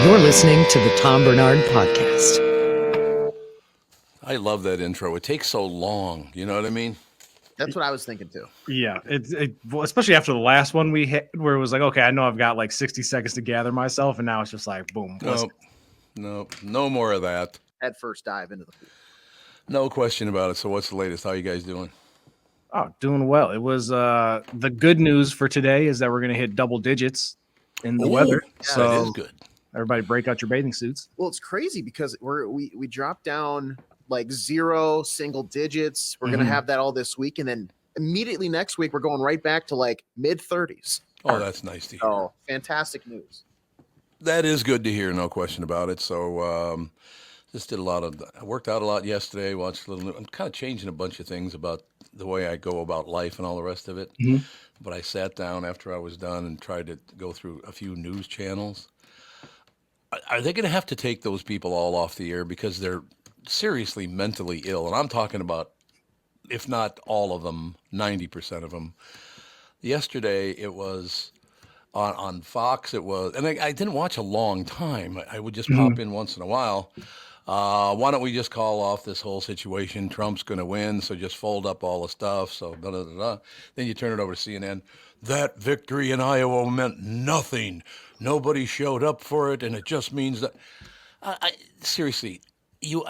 You're listening to the Tom Barnard Podcast. I love that intro. It takes so long. You know what I mean? That's what I was thinking too. Yeah, well, especially after the last one we hit, where it was like, okay, I know I've got like 60 seconds to gather myself, and now it's just like, boom. No more of that. Head first dive into the pool. No question about it. So what's the latest? How you guys doing? Oh, doing well. It was the good news for today is that we're going to hit double digits in the weather. Yeah, So that is good. Everybody break out your bathing suits. Well, it's crazy because we dropped down like 0 single digits. We're gonna have that all this week, and then immediately next week we're going right back to like mid 30s. Oh, that's nice to hear. Oh, fantastic news. That is good to hear. No question about it. So just did I worked out a lot yesterday. Watched a little. I'm kind of changing a bunch of things about the way I go about life and all the rest of it. But I sat down after I was done and tried to go through a few news channels. Are they going to have to take those people all off the air because they're seriously mentally ill? And I'm talking about, if not all of them, 90% of them. Yesterday, it was on Fox. It was, and I didn't watch a long time. I would just pop in once in a while. Why don't we just call off this whole situation? Trump's going to win, so just fold up all the stuff. So da da da da. Then you turn it over to CNN. That victory in Iowa meant nothing. Nobody showed up for it, and it just means that. Seriously, you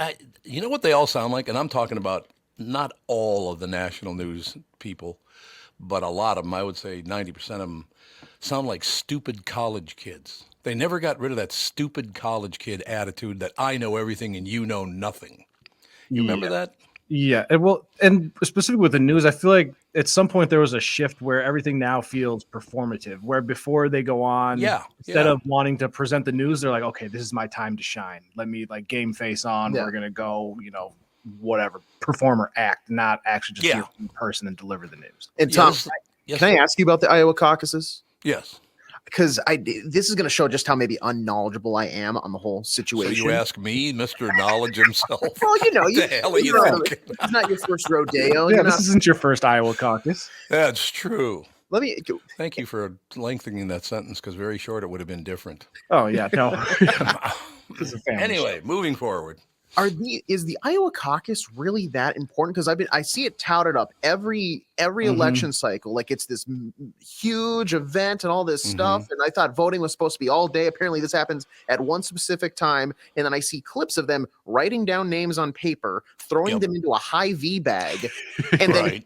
know what they all sound like? And I'm talking about not all of the national news people, but a lot of them. I would say 90% of them sound like stupid college kids. They never got rid of that stupid college kid attitude that I know everything and you know nothing. You remember that? Yeah. And specifically with the news, I feel like at some point there was a shift where everything now feels performative, where before they go on, instead of wanting to present the news, they're like, okay, this is my time to shine. Let me like game face on. Yeah. We're going to go, whatever, perform or act, not actually just be in person and deliver the news. And Tom, can I ask you about the Iowa caucuses? Yes. Because this is going to show just how maybe unknowledgeable I am on the whole situation. So you ask me, Mr. Knowledge himself. Well, what the hell are you thinking? It's not your first rodeo. Yeah, this isn't your first Iowa caucus. That's true. Thank you for lengthening that sentence because very short it would have been different. Oh yeah, no. Anyway, moving forward. Is the Iowa caucus really that important? Because I see it touted up every election cycle, like it's this huge event and all this stuff. And I thought voting was supposed to be all day. Apparently, this happens at one specific time. And then I see clips of them writing down names on paper, throwing them into a Hy-Vee bag, and then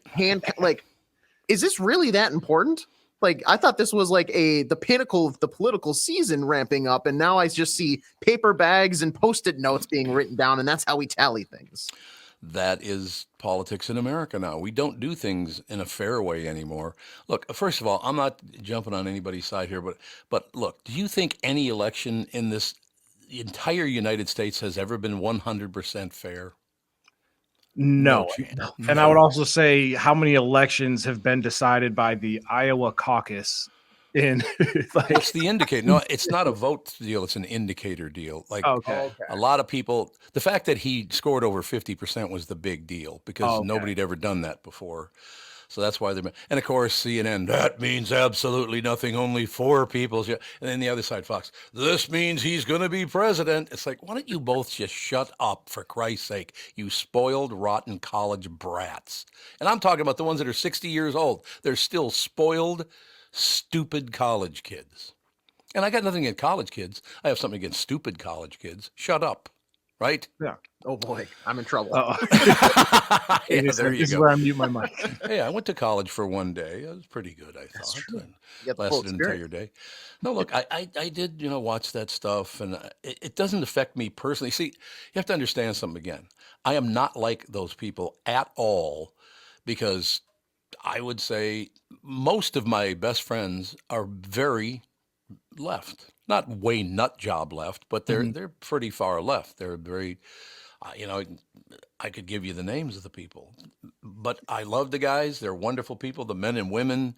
is this really that important? Like, I thought this was like the pinnacle of the political season ramping up, and now I just see paper bags and Post-it notes being written down, and that's how we tally things. That is politics in America now. We don't do things in a fair way anymore. Look, first of all, I'm not jumping on anybody's side here, but look, do you think any election in this entire United States has ever been 100% fair? No. And I would also say how many elections have been decided by the Iowa caucus in it's the indicator. No, it's not a vote deal. It's an indicator deal. Like a lot of people, the fact that he scored over 50% was the big deal because nobody'd ever done that before. So that's why and of course, CNN, that means absolutely nothing. Only 4 people. And then the other side, Fox, this means he's going to be president. It's like, why don't you both just shut up, for Christ's sake, you spoiled, rotten college brats. And I'm talking about the ones that are 60 years old. They're still spoiled, stupid college kids. And I got nothing against college kids. I have something against stupid college kids. Shut up. Right? Yeah. Oh boy, I'm in trouble. There you go. This is where I mute my mic. Hey, I went to college for one day. It was pretty good, I thought. And lasted an entire day. No, look, I did, watch that stuff, and it doesn't affect me personally. See, you have to understand something again. I am not like those people at all, because I would say most of my best friends are very left. Not way nut job left, but they're pretty far left. They're very, I could give you the names of the people, but I love the guys. They're wonderful people, the men and women.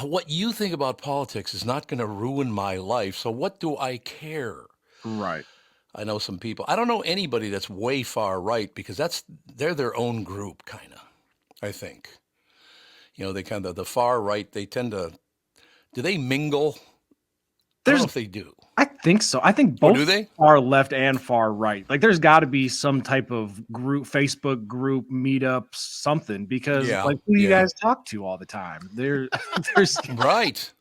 What you think about politics is not going to ruin my life. So what do I care? Right. I know some people. I don't know anybody that's way far right because they're their own group, kind of, I think. They kind of, the far right, they tend to, do they mingle? I don't know if they do. I think so. I think Or both do they? far left and far right. Like there's got to be some type of group, Facebook group, meetup, something, because like who do you guys talk to all the time? There's right.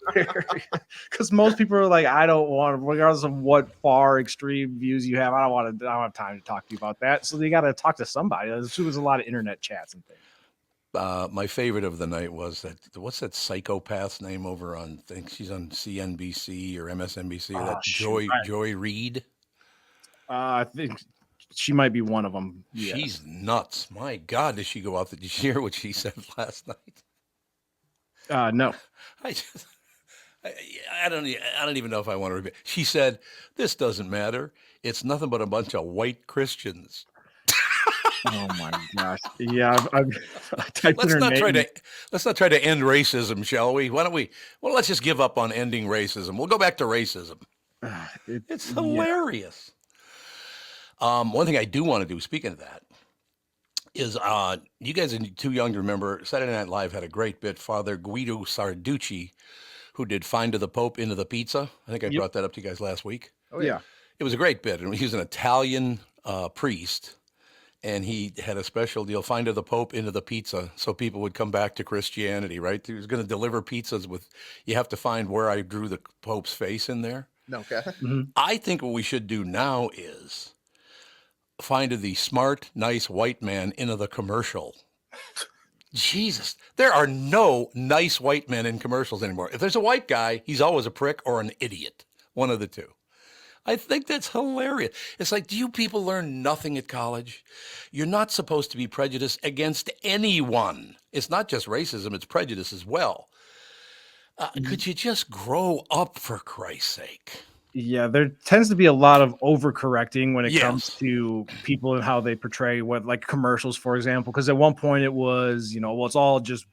Because most people are like, I don't want, regardless of what far extreme views you have, I don't have time to talk to you about that. So you got to talk to somebody. There's a lot of internet chats and things. My favorite of the night was what's that psychopath's name over on, I think she's on CNBC or MSNBC, Joy Reid. I think she might be one of them. Yes. She's nuts. My God, did she go out there? Did you hear what she said last night? No. I don't even know if I want to repeat. She said, "This doesn't matter. It's nothing but a bunch of white Christians." Oh my gosh! Yeah, let's not try to end racism, shall we? Why don't we? Well, let's just give up on ending racism. We'll go back to racism. It's hilarious. One thing I do want to do, speaking of that, is you guys are too young to remember. Saturday Night Live had a great bit. Father Guido Sarducci, who did "Find to the Pope into the Pizza." I think I brought that up to you guys last week. Oh yeah, it was a great bit, and he was an Italian priest. And he had a special deal, "Find to the Pope into the pizza," so people would come back to Christianity, right? He was going to deliver pizzas with, you have to find where I drew the Pope's face in there. Okay. Mm-hmm. I think what we should do now is find the smart, nice white man into the commercial. Jesus, there are no nice white men in commercials anymore. If there's a white guy, he's always a prick or an idiot, one of the two. I think that's hilarious. It's like, do you people learn nothing at college? You're not supposed to be prejudiced against anyone. It's not just racism, it's prejudice as well. Could you just grow up, for Christ's sake? Yeah, there tends to be a lot of overcorrecting when it comes to people and how they portray what, like commercials, for example. Because at one point it was, it's all just,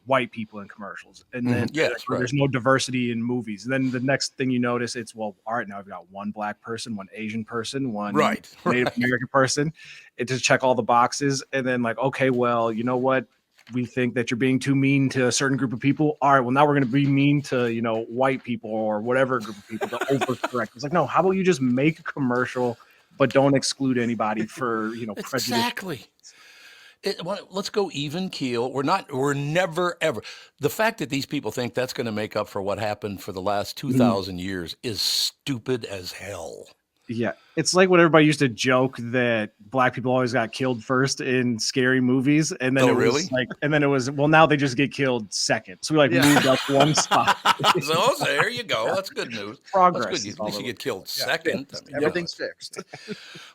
white people in commercials. And then there's no diversity in movies. And then the next thing you notice, it's, well, all right, now I've got one black person, one Asian person, one Native American person. It just check all the boxes. And then like, okay, well, you know what? We think that you're being too mean to a certain group of people. All right, well, now we're going to be mean to, white people or whatever group of people to overcorrect. It's like, no, how about you just make a commercial, but don't exclude anybody for, prejudice. Exactly. Let's go even keel. We're never, ever. The fact that these people think that's going to make up for what happened for the last 2,000 years is stupid as hell. Yeah, it's like when everybody used to joke that black people always got killed first in scary movies, and then it was well, now they just get killed second. So we moved up one spot. so there you go. That's good news. Progress. That's good. At least you get killed second. I mean, everything's fixed.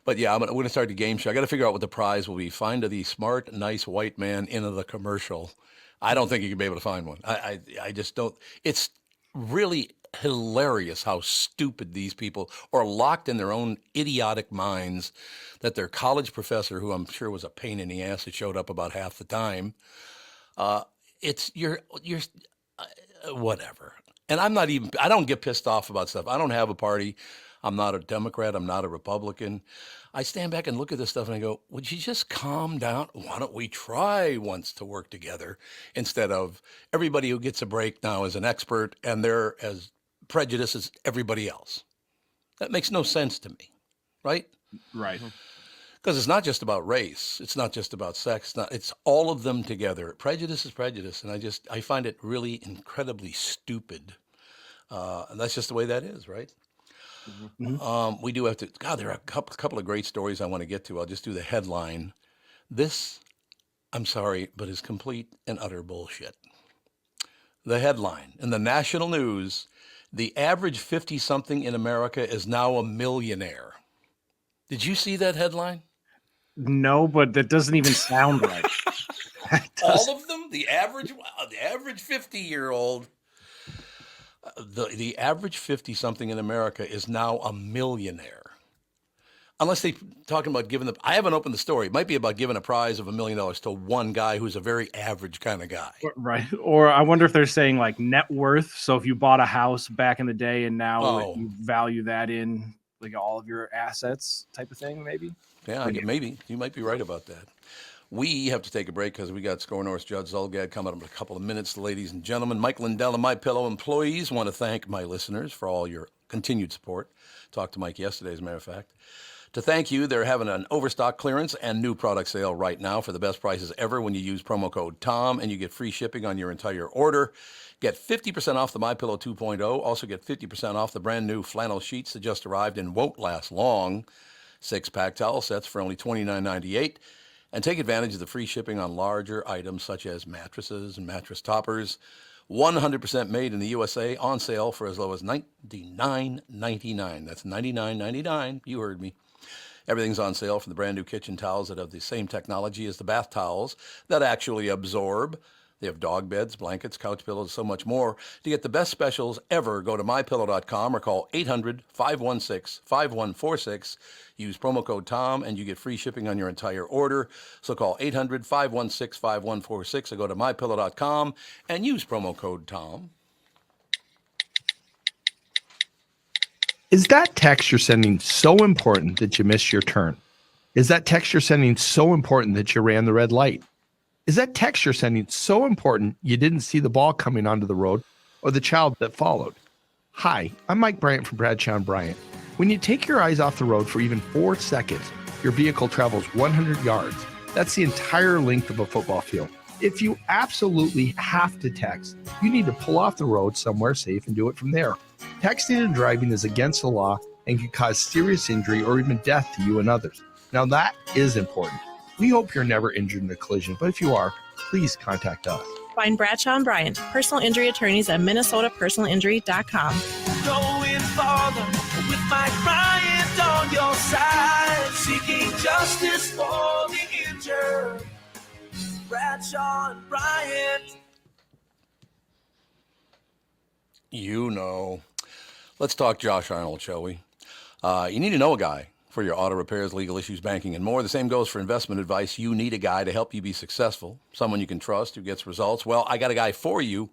But yeah, I'm gonna start the game show. I got to figure out what the prize will be. Find the smart, nice white man into the commercial. I don't think you can be able to find one. I just don't. It's really hilarious how stupid these people are, locked in their own idiotic minds, that their college professor, who I'm sure was a pain in the ass, that showed up about half the time. It's you're whatever. And I don't get pissed off about stuff. I don't have a party. I'm not a Democrat. I'm not a Republican. I stand back and look at this stuff and I go, would you just calm down? Why don't we try once to work together, instead of everybody who gets a break now is an expert and they're as prejudiced as everybody else? That makes no sense to me, right? Right. Because it's not just about race. It's not just about sex. It's all of them together. Prejudice is prejudice. And I find it really incredibly stupid. And that's just the way that is, right? Mm-hmm. We do have to, God, there are a couple of great stories I want to get to. I'll just do the headline. This, I'm sorry, but is complete and utter bullshit. The headline in the national news: the average 50-something in America is now a millionaire. Did you see that headline? No, but that doesn't even sound right. All of them? The average 50-year-old, the average 50-something in America is now a millionaire. Unless they're talking about giving I haven't opened the story. It might be about giving a prize of $1 million to one guy who's a very average kind of guy. Right. Or I wonder if they're saying like net worth. So if you bought a house back in the day and now you value that in like all of your assets type of thing, maybe? Yeah, maybe. You might be right about that. We have to take a break because we got SKOR North's Judd Zulgad coming up in a couple of minutes. Ladies and gentlemen, Mike Lindell and MyPillow employees want to thank my listeners for all your continued support. Talked to Mike yesterday, as a matter of fact. To thank you, they're having an overstock clearance and new product sale right now for the best prices ever when you use promo code TOM, and you get free shipping on your entire order. Get 50% off the MyPillow 2.0. Also get 50% off the brand new flannel sheets that just arrived and won't last long. 6-pack towel sets for only $29.98. And take advantage of the free shipping on larger items such as mattresses and mattress toppers. 100% made in the USA, on sale for as low as $99.99. That's $99.99. You heard me. Everything's on sale from the brand new kitchen towels that have the same technology as the bath towels that actually absorb. They have dog beds, blankets, couch pillows, so much more. To get the best specials ever, go to mypillow.com or call 800-516-5146. Use promo code TOM and you get free shipping on your entire order. So call 800-516-5146 or go to mypillow.com and use promo code TOM. Is that text you're sending so important that you missed your turn? Is that text you're sending so important that you ran the red light? Is that text you're sending so important you didn't see the ball coming onto the road or the child that followed? Hi, I'm Mike Bryant from Bradshaw and Bryant. When you take your eyes off the road for even 4 seconds, your vehicle travels 100 yards. That's the entire length of a football field. If you absolutely have to text, you need to pull off the road somewhere safe and do it from there. Texting and driving is against the law and can cause serious injury or even death to you and others. Now that is important. We hope you're never injured in a collision, but if you are, please contact us. Find Bradshaw and Bryant, personal injury attorneys at minnesotapersonalinjury.com. Going farther with Mike Bryant on your side, seeking justice for the injured. Bradshaw and Bryant. You know. Let's talk Josh Arnold, shall we? You need to know a guy for your auto repairs, legal issues, banking, and more. The same goes for investment advice. You need a guy to help you be successful, someone you can trust who gets results. Well, I got a guy for you.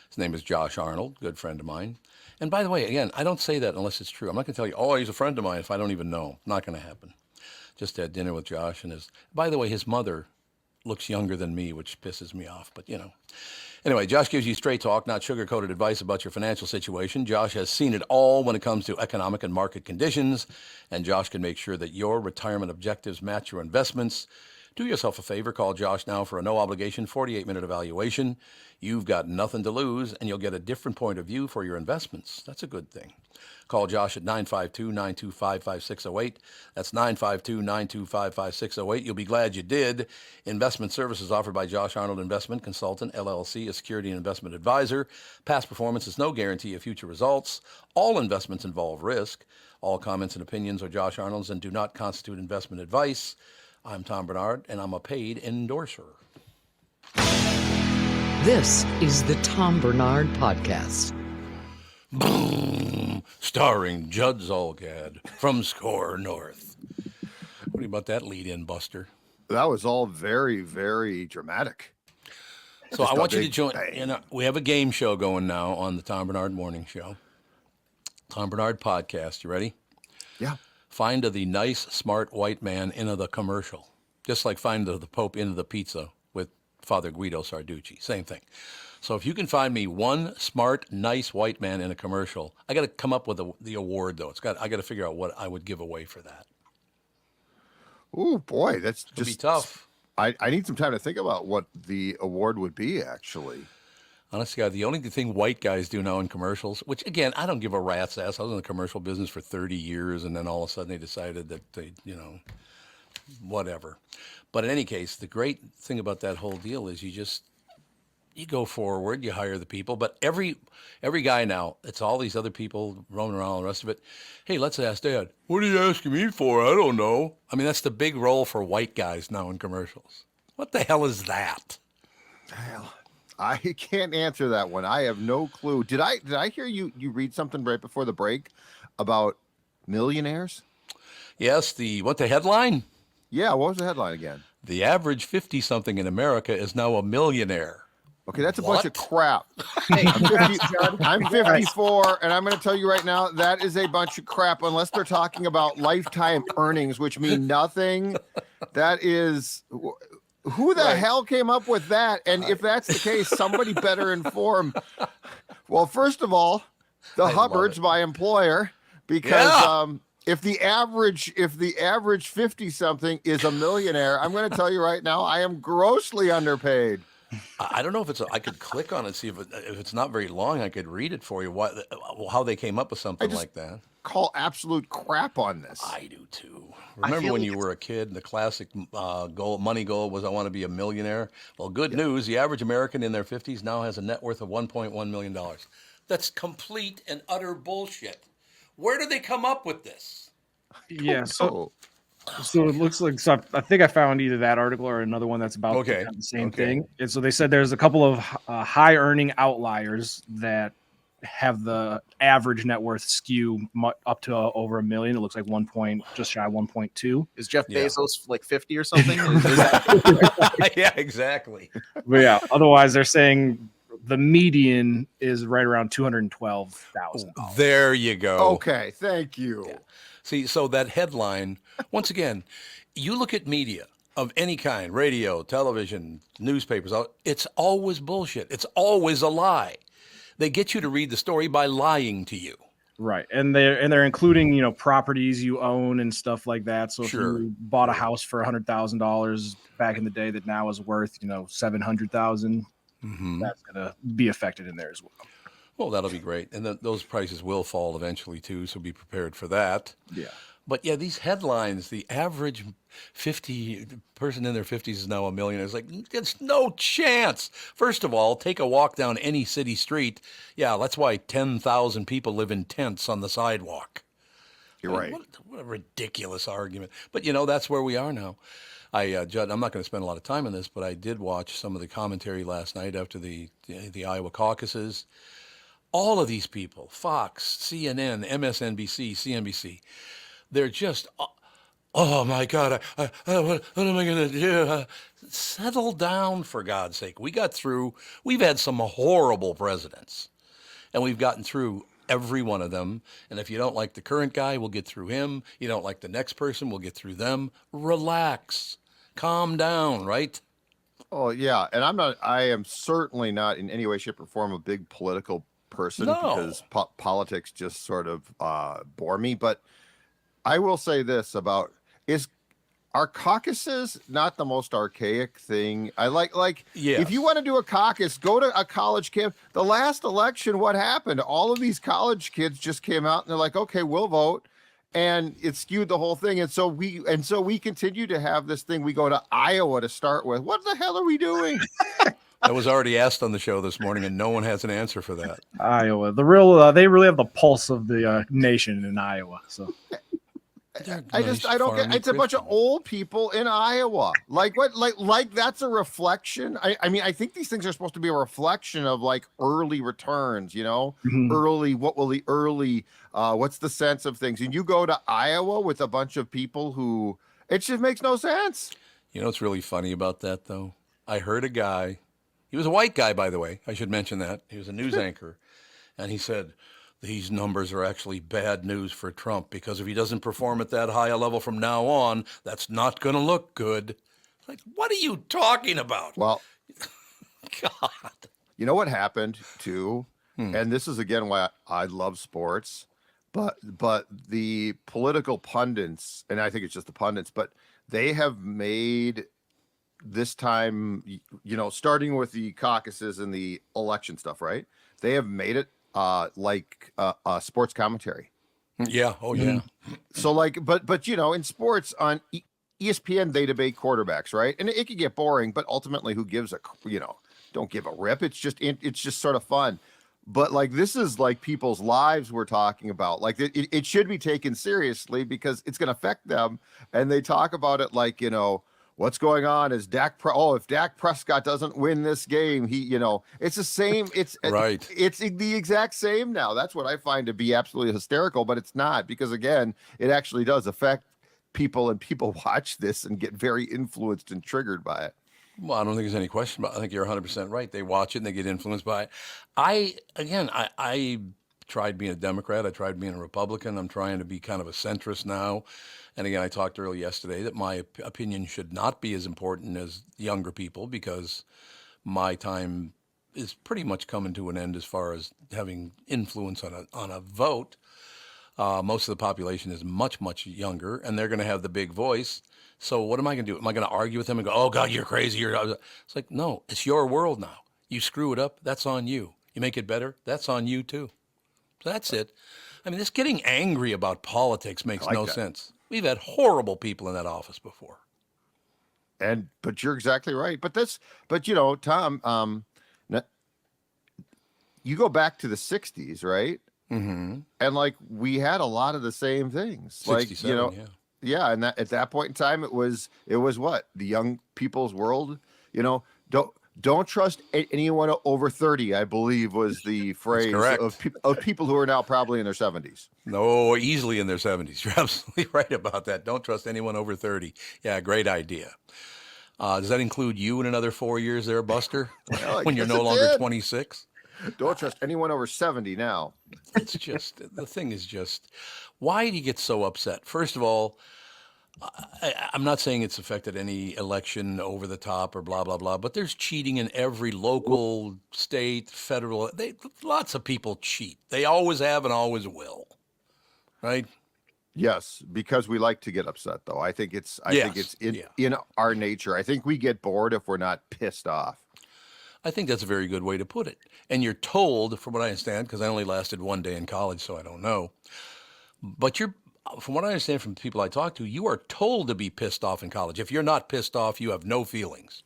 His name is Josh Arnold, good friend of mine. And by the way, again, I don't say that unless it's true. I'm not going to tell you, oh, he's a friend of mine if I don't even know. Not going to happen. Just had dinner with Josh. And by the way, his mother looks younger than me, which pisses me off, but you know. Anyway, Josh gives you straight talk, not sugar-coated advice about your financial situation. Josh has seen it all when it comes to economic and market conditions, and Josh can make sure that your retirement objectives match your investments. Do yourself a favor. Call Josh now for a no-obligation 48-minute evaluation. You've got nothing to lose, and you'll get a different point of view for your investments. That's a good thing. Call Josh at 952-925-5608. That's 952-925-5608. You'll be glad you did. Investment services offered by Josh Arnold Investment Consultant, LLC, a security and investment advisor. Past performance is no guarantee of future results. All investments involve risk. All comments and opinions are Josh Arnold's and do not constitute investment advice. I'm Tom Barnard, and I'm a paid endorser. This is the Tom Barnard Podcast. Boom! Starring Judd Zulgad from SKOR North. What do you about that lead-in, Buster? That was all very, very dramatic. So I want you to join. We have a game show going now on the Tom Barnard Morning Show. Tom Barnard Podcast. You ready? Yeah. Find the nice, smart white man into the commercial. Just like find the Pope into the pizza with Father Guido Sarducci. Same thing. So if you can find me one smart, nice white man in a commercial, I got to come up with the award, though. I got to figure out what I would give away for that. Oh, boy. That's just be tough. I need some time to think about what the award would be, actually. Honestly, God, the only thing white guys do now in commercials, which, again, I don't give a rat's ass. I was in the commercial business for 30 years, and then all of a sudden they decided that they, whatever. But in any case, the great thing about that whole deal is you go forward, you hire the people, but every guy now, it's all these other people roaming around, all the rest of it. Hey, let's ask Dad. What are you asking me for? I don't know. I mean, that's the big role for white guys now in commercials. What the hell is that? Hell, I can't answer that one. I have no clue. Did I hear you read something right before the break about millionaires? Yes, what the headline? Yeah, what was the headline again? The average 50-something in America is now a millionaire. Okay, that's a bunch of crap. I'm 54, and I'm going to tell you right now, that is a bunch of crap, unless they're talking about lifetime earnings, which mean nothing. That is, who the hell came up with that? And if that's the case, somebody better inform. Well, first of all, The Hubbards, my employer, because if the average 50-something is a millionaire, I'm going to tell you right now, I am grossly underpaid. I don't know if I could click on it, see if it's not very long, I could read it for you. How they came up with something like that. Call absolute crap on this. I do too. Remember when you were a kid, the classic money goal was I want to be a millionaire? Well, good news, the average American in their 50s now has a net worth of $1.1 million. That's complete and utter bullshit. Where did they come up with this? Yeah, so it looks like, I think I found either that article or another one that's about the same thing. And so they said there's a couple of high earning outliers that have the average net worth skew up to over $1 million. It looks like just shy of 1.2. Is Jeff Bezos like 50 or something? Yeah, exactly. But yeah, otherwise they're saying the median is right around $212,000. There you go. Okay, thank you. Yeah. See, so that headline, once again, you look at media of any kind, radio, television, newspapers, it's always bullshit. It's always a lie. They get you to read the story by lying to you. Right. And they're including, properties you own and stuff like that. So if you bought a house for $100,000 back in the day that now is worth, $700,000, that's going to be affected in there as well. Well, that'll be great. And those prices will fall eventually too, so be prepared for that. Yeah. But yeah, these headlines, the average person in their 50s is now a millionaire. It's like, there's no chance. First of all, take a walk down any city street. Yeah, that's why 10,000 people live in tents on the sidewalk. You're right. What a ridiculous argument. But, that's where we are now. Judd, I'm not going to spend a lot of time on this, but I did watch some of the commentary last night after the Iowa caucuses. All of these people, Fox, CNN, MSNBC, CNBC, they're just, oh my God, what am I going to do? Settle down, for God's sake. We've had some horrible presidents, and we've gotten through every one of them. And if you don't like the current guy, we'll get through him. You don't like the next person, we'll get through them. Relax, calm down, right? Oh, yeah. And I am certainly not in any way, shape, or form a big political person because politics just sort of bore me. But I will say this about are caucuses not the most archaic thing? I like if you want to do a caucus, go to a college camp. The last election, what happened? All of these college kids just came out and they're like, okay, we'll vote. And it skewed the whole thing. And so we continue to have this thing. We go to Iowa to start with. What the hell are we doing? That was already asked on the show this morning, and no one has an answer for that. Iowa, they really have the pulse of the nation in Iowa. So I don't get. It's a bunch of old people in Iowa. Like what? Like that's a reflection. I mean, I think these things are supposed to be a reflection of like early returns. Early. What will the early? What's the sense of things? And you go to Iowa with a bunch of people who it just makes no sense. You know what's really funny about that though? I heard a guy. He was a white guy, by the way. I should mention that. He was a news anchor. And he said, these numbers are actually bad news for Trump because if he doesn't perform at that high a level from now on, that's not going to look good. Like, what are you talking about? Well, God. You know what happened, too? And this is, again, why I love sports. But the political pundits, and I think it's just the pundits, but they have made this time, starting with the caucuses and the election stuff, right? They have made it like sports commentary. Yeah. Oh, yeah. So but in sports on ESPN, they debate quarterbacks, right? And it can get boring, but ultimately who gives don't give a rip. It's just sort of fun. But like, this is like people's lives we're talking about. Like it should be taken seriously because it's going to affect them. And they talk about it like, what's going on is if Dak Prescott doesn't win this game, it's the same. It's right. It's the exact same now. That's what I find to be absolutely hysterical, but it's not because again, it actually does affect people and people watch this and get very influenced and triggered by it. Well, I don't think there's any question about it. I think you're 100% right. They watch it and they get influenced by it. I tried being a Democrat. I tried being a Republican. I'm trying to be kind of a centrist now. And again, I talked earlier yesterday that my opinion should not be as important as younger people because my time is pretty much coming to an end as far as having influence on a vote. Most of the population is much, much younger, and they're going to have the big voice. So what am I going to do? Am I going to argue with them and go, oh, God, you're crazy? It's like, no, it's your world now. You screw it up, that's on you. You make it better, that's on you too. So that's it. I mean, this getting angry about politics makes no sense. We've had horrible people in that office before. But you're exactly right. But you know, Tom, you go back to the 60s, right? Mm-hmm. And like we had a lot of the same things. Like, you know, yeah. And at that point in time, it was what? The young people's world. You know, don't trust anyone over 30, I believe was the phrase of people who are now probably in their 70s. No, easily in their 70s. You're absolutely right about that. Don't trust anyone over 30. Yeah, great idea. Does that include you in another 4 years there, Buster? Well, when you're no longer 26? Don't trust anyone over 70 now. It's just, the thing is just, why do you get so upset? First of all, I'm not saying it's affected any election over the top or blah, blah, blah, but there's cheating in every local, state, federal. Lots of people cheat. They always have and always will, right? Yes, because we like to get upset, though. I think it's in our nature. I think we get bored if we're not pissed off. I think that's a very good way to put it. And you're told, from what I understand, because I only lasted 1 day in college, so I don't know, but from what I understand from the people I talk to, you are told to be pissed off in college. If you're not pissed off, you have no feelings.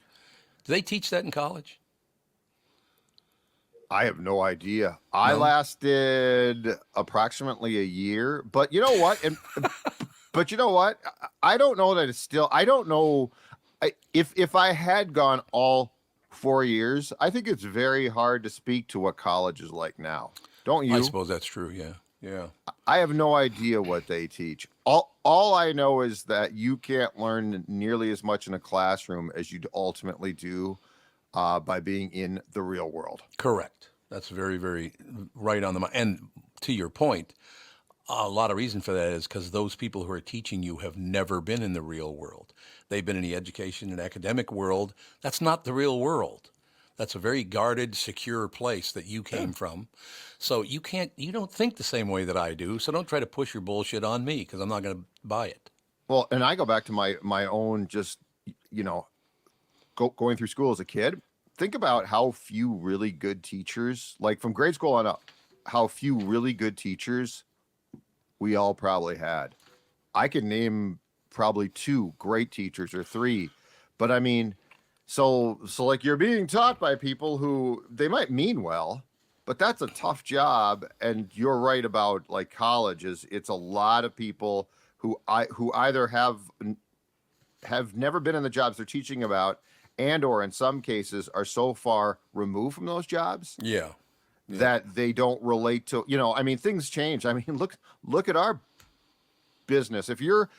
Do they teach that in college? I have no idea. No? I lasted approximately a year, but you know what? But you know what? I don't know that it's still, I don't know if I had gone all 4 years, I think it's very hard to speak to what college is like now. Don't you? I suppose that's true. Yeah. Yeah. I have no idea what they teach. All I know is that you can't learn nearly as much in a classroom as you ultimately do by being in the real world. Correct. That's very, very right on the mind. And to your point, a lot of reason for that is because those people who are teaching you have never been in the real world. They've been in the education and academic world. That's not the real world. That's a very guarded, secure place that you came from. So you don't think the same way that I do. So don't try to push your bullshit on me because I'm not going to buy it. Well, and I go back to my own just, you know, going through school as a kid. Think about how few really good teachers, like from grade school on up, how few really good teachers we all probably had. I could name probably 2 great teachers or 3, but I mean, so like you're being taught by people who they might mean well, but that's a tough job. And you're right about like college it's a lot of people who either have never been in the jobs they're teaching about and or in some cases are so far removed from those jobs. Yeah. That they don't relate to, you know, I mean, things change. I mean, look at our business. If you're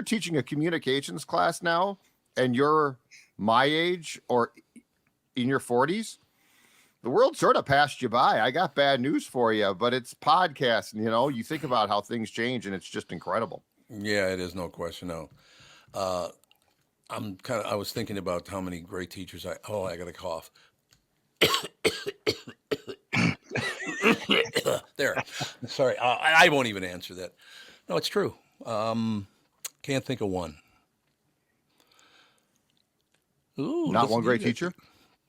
teaching a communications class now and you're my age or in your 40s, the world sort of passed you by. I got bad news for you, but it's podcasting, you know, you think about how things change and it's just incredible. Yeah, it is, no question. No. I was thinking about how many great teachers I got a cough. There. Sorry. I won't even answer that. No, it's true. Can't think of one. Ooh, not one great teacher?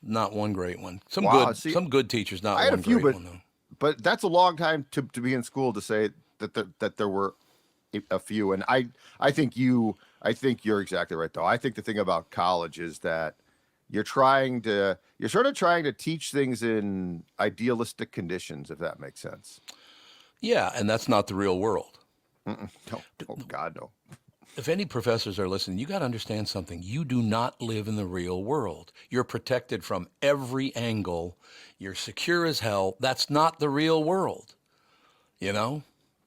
Not one great one. Some good teachers, not I had one a few, great one, though. But that's a long time to be in school to say that there were a few. And I think you're exactly right, though. I think the thing about college is that you're sort of trying to teach things in idealistic conditions, if that makes sense. Yeah, and that's not the real world. No. Oh, God, no. If any professors are listening, you got to understand something. You do not live in the real world. You're protected from every angle. You're secure as hell. That's not the real world. You know?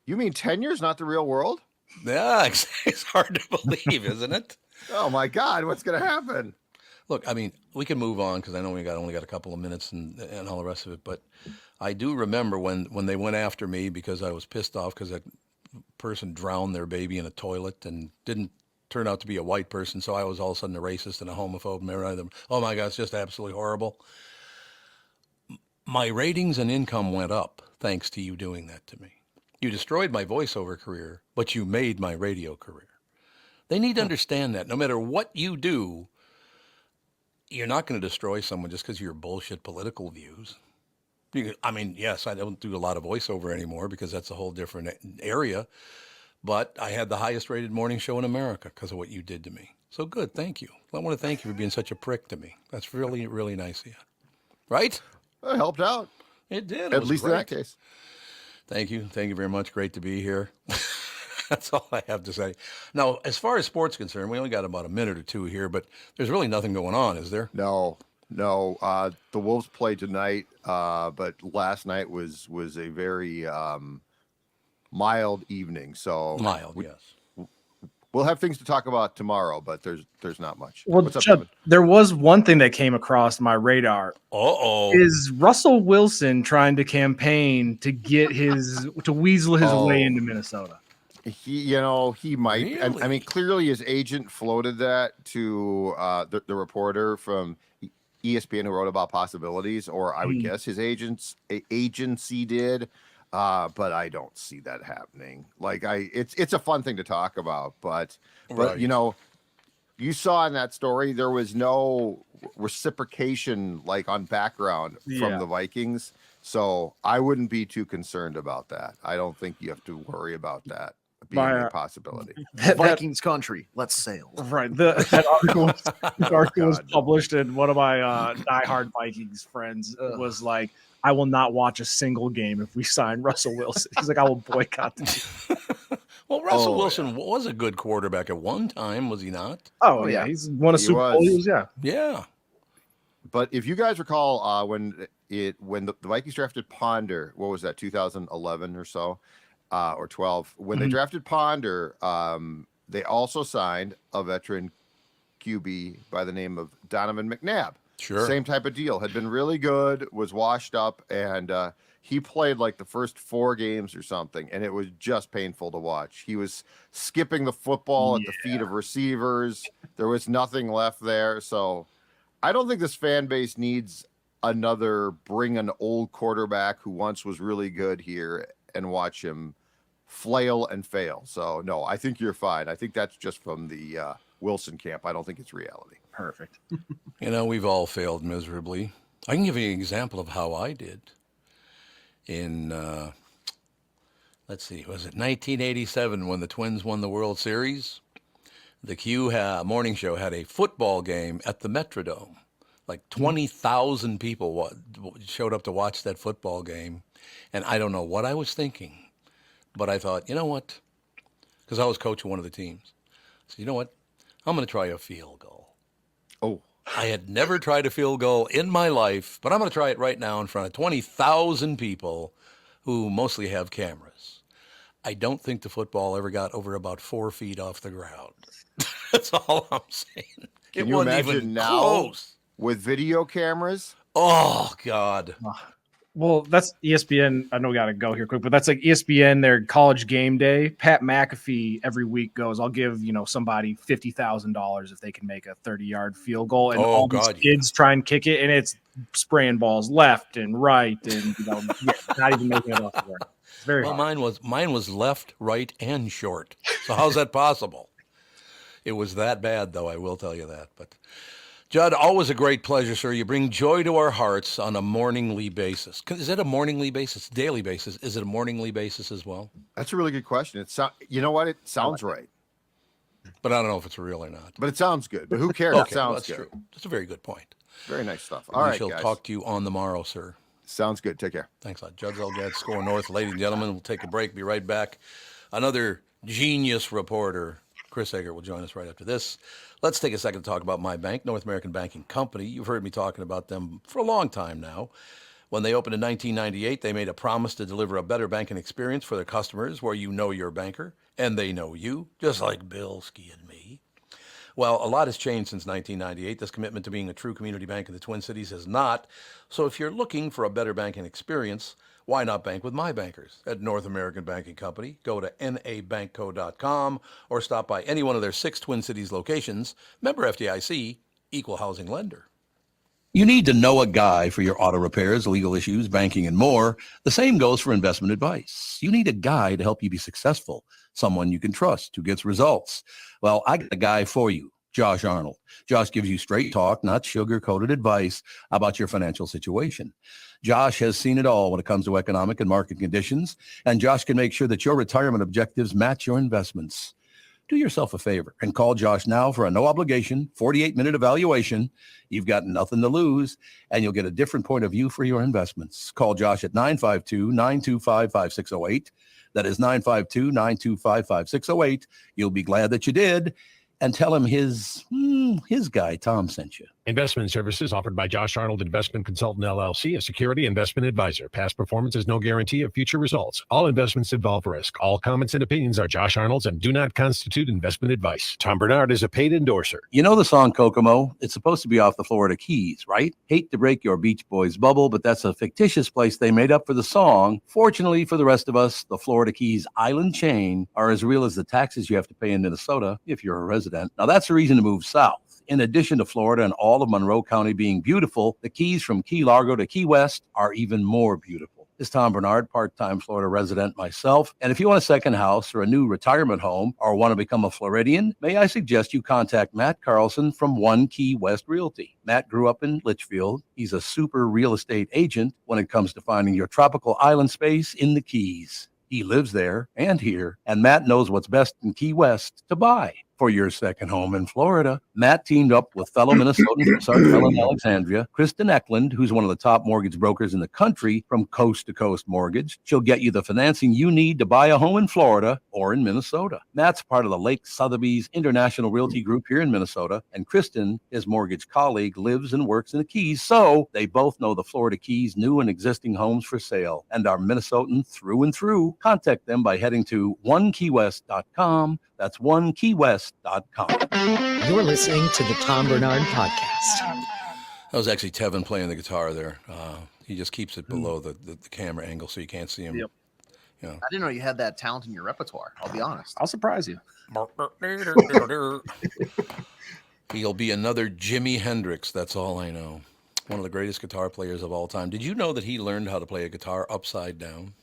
You mean tenure's not the real world? Yeah, it's hard to believe, isn't it? Oh, my God. What's going to happen? Look, I mean, we can move on because I know we only got a couple of minutes and all the rest of it. But I do remember when they went after me because I was pissed off because that person drowned their baby in a toilet and didn't turn out to be a white person. So I was all of a sudden a racist and a homophobe. Oh, my God, it's just absolutely horrible. My ratings and income went up thanks to you doing that to me. You destroyed my voiceover career, but you made my radio career. They need to understand that no matter what you do, you're not going to destroy someone just because of your bullshit political views. I mean, yes, I don't do a lot of voiceover anymore because that's a whole different area, but I had the highest rated morning show in America because of what you did to me. So good, thank you. I want to thank you for being such a prick to me. That's really, really nice of you. Right? It helped out. It did. At least in that case. Thank you. Thank you very much. Great to be here. That's all I have to say. Now, as far as sports concerned, we only got about a minute or two here, but there's really nothing going on, is there? No. The Wolves play tonight, but last night was a very mild evening. So mild, yes. We'll have things to talk about tomorrow, but there's not much. Well, What's up, Judd, David? there was one thing that came across my radar. Is Russell Wilson trying to campaign to get to weasel his way into Minnesota? He might. Really? I mean, clearly his agent floated that to the reporter from ESPN who wrote about possibilities, or I would guess his agency did. But I don't see that happening. It's a fun thing to talk about, but Right. you saw in that story there was no reciprocation on background from the Vikings, so I wouldn't be too concerned about that. I don't think you have to worry about that being a possibility. Vikings country, let's sail. Right. That article was published, and one of my diehard Vikings friends was like, I will not watch a single game if we sign Russell Wilson. He's like, I will boycott the team. Well, Russell Wilson was a good quarterback at one time, was he not? Oh, yeah. He's won a Super Bowl. Yeah. But if you guys recall, when the Vikings drafted Ponder, what was that, 2011 or so, or 12? When they drafted Ponder, they also signed a veteran QB by the name of Donovan McNabb. Sure. Same type of deal. Had been really good, was washed up, and he played the first 4 games or something, and it was just painful to watch. He was skipping the football at the feet of receivers. There was nothing left there. So I don't think this fan base needs bring an old quarterback who once was really good here and watch him flail and fail. So no, I think you're fine. I think that's just from the Wilson camp. I don't think it's reality. Perfect. We've all failed miserably. I can give you an example of how I did. In, let's see, was it 1987 when the Twins won the World Series? The Q morning show had a football game at the Metrodome. 20,000 people showed up to watch that football game. And I don't know what I was thinking, but I thought, you know what? Because I was coaching one of the teams. So you know what? I'm going to try a field goal. Oh. I had never tried a field goal in my life, but I'm going to try it right now in front of 20,000 people who mostly have cameras. I don't think the football ever got over about 4 feet off the ground. That's all I'm saying. Can you imagine now close. With video cameras? Oh, God. Well, that's ESPN. I know we got to go here quick, but that's ESPN, their college game day. Pat McAfee every week goes, I'll give, somebody $50,000 if they can make a 30-yard field goal. And all these kids try and kick it, and it's spraying balls left and right and, not even making it off the ground. It's very hard. Mine was left, right, and short. So how's that possible? It was that bad, though, I will tell you that. But Judd, always a great pleasure, sir. You bring joy to our hearts on a morningly basis. Is it a morningly basis, daily basis? Is it a morningly basis as well? That's a really good question. You know what? It sounds right. But I don't know if it's real or not. But it sounds good. But who cares? Okay, it sounds that's good. True. That's a very good point. Very nice stuff. All right, we shall guys. talk to you on the morrow, sir. Sounds good. Take care. Thanks a lot. Judd Zulgad, SKOR North. Ladies and gentlemen, we'll take a break. Be right back. Another genius reporter, Chris Egert, will join us right after this. Let's take a second to talk about my bank, North American Banking Company. You've heard me talking about them for a long time now. When they opened in 1998, they made a promise to deliver a better banking experience for their customers where you know your banker and they know you, just like Bialke and me. Well, a lot has changed since 1998. This commitment to being a true community bank in the Twin Cities has not. So if you're looking for a better banking experience, why not bank with my bankers at North American Banking Company? Go to nabankco.com or stop by any one of their 6 Twin Cities locations. Member FDIC, equal housing lender. You need to know a guy for your auto repairs, legal issues, banking, and more. The same goes for investment advice. You need a guy to help you be successful, someone you can trust who gets results. Well, I got a guy for you, Josh Arnold. Josh gives you straight talk, not sugar-coated advice about your financial situation. Josh has seen it all when it comes to economic and market conditions, and Josh can make sure that your retirement objectives match your investments. Do yourself a favor and call Josh now for a no-obligation 48-minute evaluation. You've got nothing to lose, and you'll get a different point of view for your investments. Call Josh at 952-925-5608. That is 952-925-5608. You'll be glad that you did. And tell him his guy, Tom, sent you. Investment services offered by Josh Arnold Investment Consultant, LLC, a security investment advisor. Past performance is no guarantee of future results. All investments involve risk. All comments and opinions are Josh Arnold's and do not constitute investment advice. Tom Barnard is a paid endorser. You know the song Kokomo? It's supposed to be off the Florida Keys, right? Hate to break your Beach Boys bubble, but that's a fictitious place they made up for the song. Fortunately for the rest of us, the Florida Keys island chain are as real as the taxes you have to pay in Minnesota if you're a resident. Now, that's the reason to move south. In addition to Florida and all of Monroe County being beautiful, the Keys from Key Largo to Key West are even more beautiful. This is Tom Barnard, part-time Florida resident myself. And if you want a second house or a new retirement home or want to become a Floridian, may I suggest you contact Matt Carlson from One Key West Realty. Matt grew up in Litchfield. He's a super real estate agent when it comes to finding your tropical island space in the Keys. He lives there and here, and Matt knows what's best in Key West to buy for your second home in Florida. Matt teamed up with fellow Minnesotans from Sartell and Alexandria, Kristen Eklund, who's one of the top mortgage brokers in the country from Coast to Coast Mortgage. She'll get you the financing you need to buy a home in Florida or in Minnesota. Matt's part of the Lake Sotheby's International Realty Group here in Minnesota, and Kristen, his mortgage colleague, lives and works in the Keys, so they both know the Florida Keys' new and existing homes for sale and are Minnesotan through and through. Contact them by heading to onekeywest.com. That's onekeywest.com. You're listening to the Tom Barnard Podcast. That was actually Tevin playing the guitar there. He just keeps it below the camera angle so you can't see him. Yep. You know. I didn't know you had that talent in your repertoire. I'll be honest. I'll surprise you. He'll be another Jimi Hendrix. That's all I know. One of the greatest guitar players of all time. Did you know that he learned how to play a guitar upside down?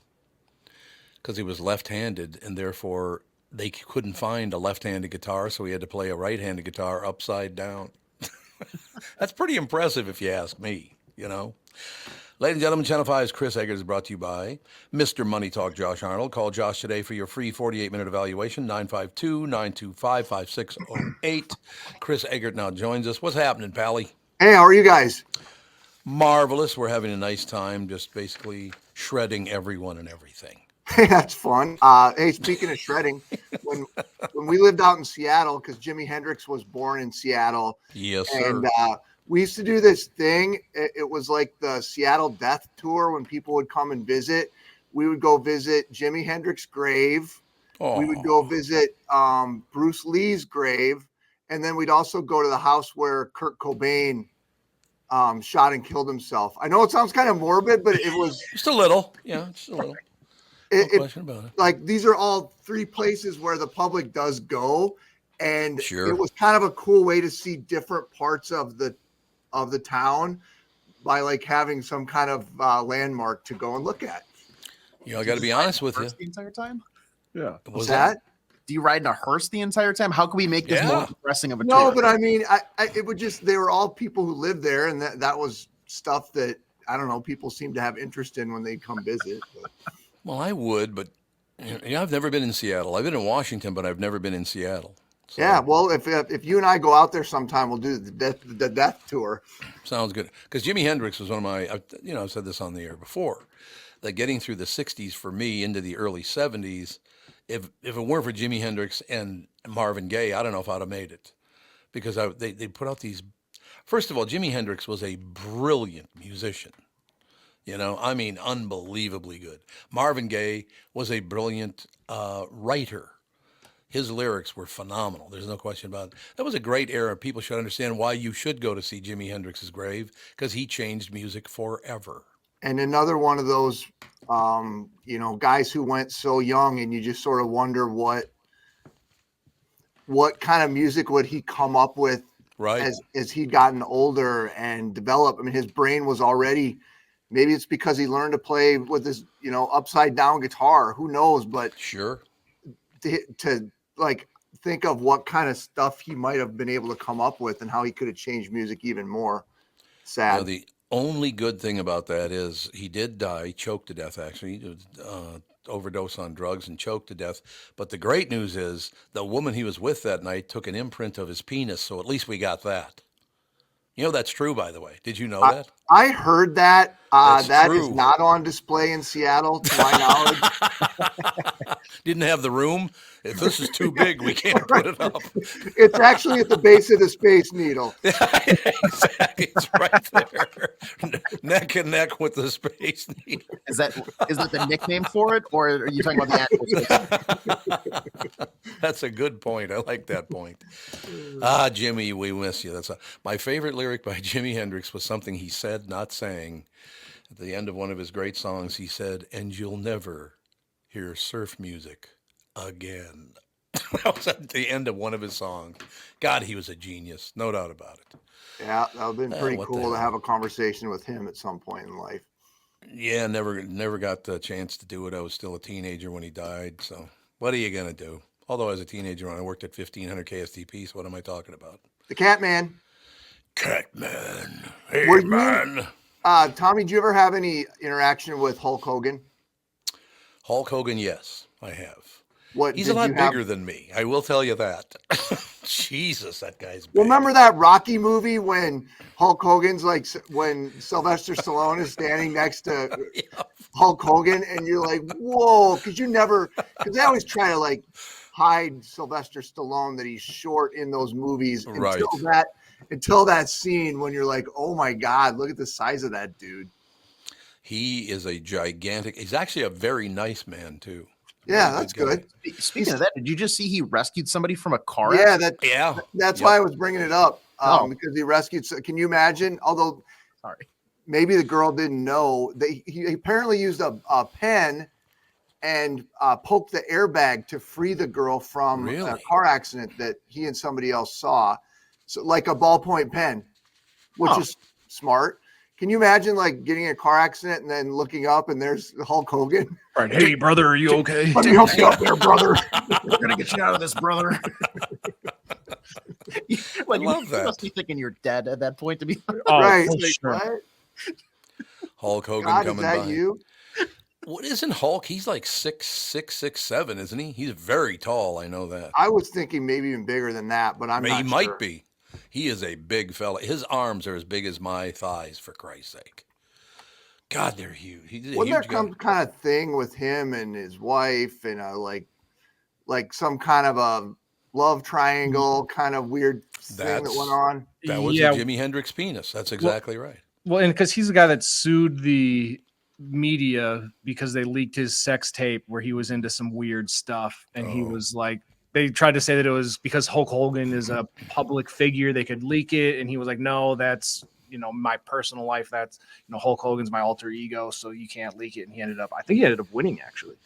Because he was left-handed, and therefore they couldn't find a left-handed guitar, so he had to play a right-handed guitar upside down. That's pretty impressive if you ask me, you know. Ladies and gentlemen, Channel 5's Chris Egert is brought to you by Mr. Money Talk Josh Arnold. Call Josh today for your free 48-minute evaluation, 952-925-5608. Chris Egert now joins us. What's happening, Pally? Hey, how are you guys? Marvelous. We're having a nice time just basically shredding everyone and everything. Hey, that's fun. Hey, speaking of shredding, when we lived out in Seattle, because Jimi Hendrix was born in Seattle. Yes, sir. And we used to do this thing. It was like the Seattle Death Tour when people would come and visit. We would go visit Jimi Hendrix's grave. Oh. We would go visit Bruce Lee's grave. And then we'd also go to the house where Kurt Cobain shot and killed himself. I know it sounds kind of morbid, but it was just a little. Yeah, just a little. No question about it. Like, these are all three places where the public does go, and Sure. It was kind of a cool way to see different parts of the town by like having some kind of landmark to go and look at. You know, I got to be honest with you. The entire time? Yeah. What's that? Do you ride in a hearse the entire time? How can we make this more depressing of a No, tour? but I mean, it would just, they were all people who lived there, and that was stuff that, I don't know, people seem to have interest in when they come visit. But. Well, I would, but I've never been in Seattle. I've been in Washington, but I've never been in Seattle. So. Yeah, well, if you and I go out there sometime, we'll do the death tour. Sounds good. Because Jimi Hendrix was one of my, I've said this on the air before, that getting through the 60s for me into the early 70s, if it weren't for Jimi Hendrix and Marvin Gaye, I don't know if I'd have made it. Because they put out these, first of all, Jimi Hendrix was a brilliant musician. You know, I mean, unbelievably good. Marvin Gaye was a brilliant writer. His lyrics were phenomenal. There's no question about it. That was a great era. People should understand why you should go to see Jimi Hendrix's grave, because he changed music forever. And another one of those, guys who went so young, and you just sort of wonder what kind of music would he come up with Right. As he'd gotten older and developed. I mean, his brain was already, maybe it's because he learned to play with this, upside down guitar. Who knows? But sure. To like think of what kind of stuff he might have been able to come up with and how he could have changed music even more. Sad. The only good thing about that is he did die, choked to death, actually. He overdose on drugs and choked to death. But the great news is the woman he was with that night took an imprint of his penis, so at least we got that. That's true, by the way. Did you know that? I heard that. That true. is not on display in Seattle, to my knowledge. Didn't have the room. If this is too big, we can't put it up. It's actually at the base of the Space Needle. Exactly. It's right there. Neck and neck with the Space Needle. Is that the nickname for it, or are you talking about the actual Space? That's a good point. I like that point. Jimmy, we miss you. My favorite lyric by Jimi Hendrix was something he said, not saying. At the end of one of his great songs, he said, "And you'll never hear surf music again." That was at the end of one of his songs. God, he was a genius. No doubt about it. Yeah, that would have been pretty cool to have a conversation with him at some point in life. Yeah, never got the chance to do it. I was still a teenager when he died. So what are you going to do? Although as a teenager, when I worked at 1500 KSTP, so what am I talking about? The Catman. Catman. Hey, man. Tommy, did you ever have any interaction with Hulk Hogan? Hulk Hogan, yes, I have. He's did a lot you bigger than me. I will tell you that. Jesus, that guy's big. Well, remember that Rocky movie when Hulk Hogan's when Sylvester Stallone is standing next to Hulk Hogan, and you're like, whoa, because they always try to hide Sylvester Stallone that he's short in those movies until that scene when you're like, oh my God, look at the size of that dude. He is a gigantic. He's actually a very nice man too. Yeah, that's good. Speaking of that, did you just see he rescued somebody from a car? Yeah, that's why I was bringing it up because he rescued. Can you imagine? Although, maybe the girl didn't know that he apparently used a pen and poked the airbag to free the girl from a car accident that he and somebody else saw. So like a ballpoint pen, which is smart. Can you imagine getting in a car accident and then looking up and there's Hulk Hogan? Right. Hey, brother, are you okay? Let me help you up there, brother. We're going to get you out of this, brother. I love that. You must be thinking you're dead at that point to be. Right. Sure. Hulk Hogan coming is that by. You? What isn't Hulk? He's like 6'7", isn't he? He's very tall. I know that. I was thinking maybe even bigger than that, but I'm not He sure. might be. He is a big fella. His arms are as big as my thighs, for Christ's sake. God, they're huge. Wasn't there some kind of thing with him and his wife and like some kind of a love triangle kind of weird thing that went on? That was the Jimi Hendrix penis. That's exactly right. Well, and because he's the guy that sued the media because they leaked his sex tape where he was into some weird stuff, and he was like, they tried to say that it was because Hulk Hogan is a public figure, they could leak it, and he was like, no, that's my personal life, that's Hulk Hogan's my alter ego, so you can't leak it. And he ended up winning, actually.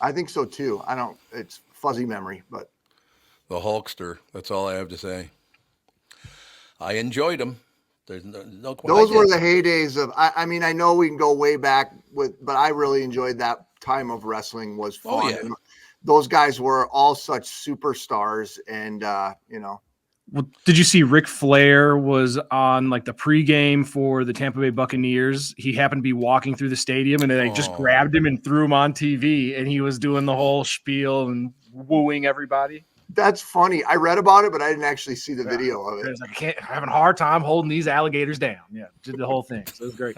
I think so too. It's fuzzy memory, but the Hulkster, that's all I have to say. I enjoyed him. There's no question. Those were the heydays of. I mean, I know we can go way back but I really enjoyed that time of wrestling. Was fun. Oh, yeah. And those guys were all such superstars, and Well, did you see Ric Flair was on the pregame for the Tampa Bay Buccaneers? He happened to be walking through the stadium, and they just grabbed him and threw him on TV, and he was doing the whole spiel and wooing everybody. That's funny. I read about it, but I didn't actually see the video of it. I'm having a hard time holding these alligators down. Yeah, did the whole thing. So it was great.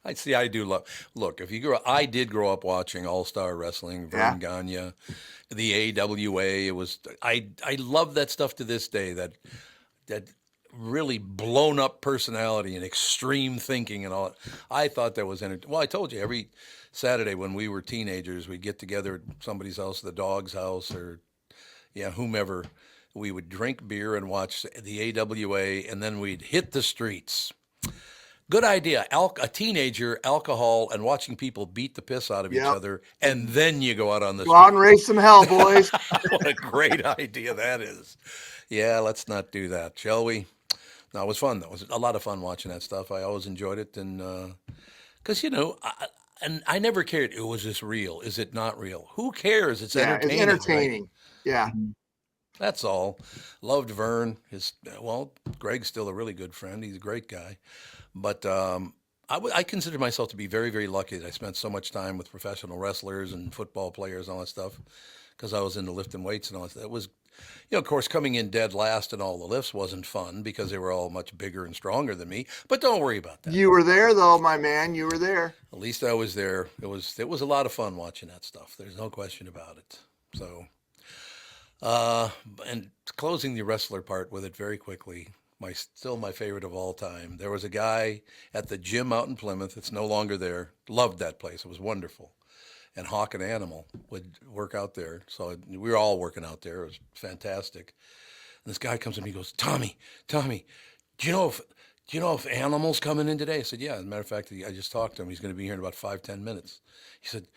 I do love. Look, I did grow up watching All-Star Wrestling, Vern Gagne, the AWA. It was. I love that stuff to this day. That really blown up personality and extreme thinking and all. I thought that was well, I told you every Saturday when we were teenagers, we'd get together at somebody's house, the dog's house, or whomever. We would drink beer and watch the AWA, and then we'd hit the streets. Good idea. A teenager, alcohol, and watching people beat the piss out of each other, and then you go out on the street. Go out and raise some hell, boys. What a great idea that is. Yeah, let's not do that, shall we? No, it was fun, though. It was a lot of fun watching that stuff. I always enjoyed it. And because, I never cared. Was this real? Is it not real? Who cares? It's entertaining. It's entertaining. Right? Yeah. That's all. Loved Vern. Greg's still a really good friend. He's a great guy. But I consider myself to be very, very lucky that I spent so much time with professional wrestlers and football players and all that stuff because I was into lifting weights and all that. It was, of course, coming in dead last in all the lifts wasn't fun because they were all much bigger and stronger than me. But don't worry about that. You were there, though, my man. You were there. At least I was there. It was a lot of fun watching that stuff. There's no question about it. So, and closing the wrestler part with it very quickly, still my favorite of all time. There was a guy at the gym out in Plymouth. It's no longer there. Loved that place. It was wonderful. And Hawk and Animal would work out there. So we were all working out there. It was fantastic. And this guy comes to me and goes, Tommy, do you know if Animal's coming in today? I said, yeah. As a matter of fact, I just talked to him. He's going to be here in about 5-10 minutes. He said,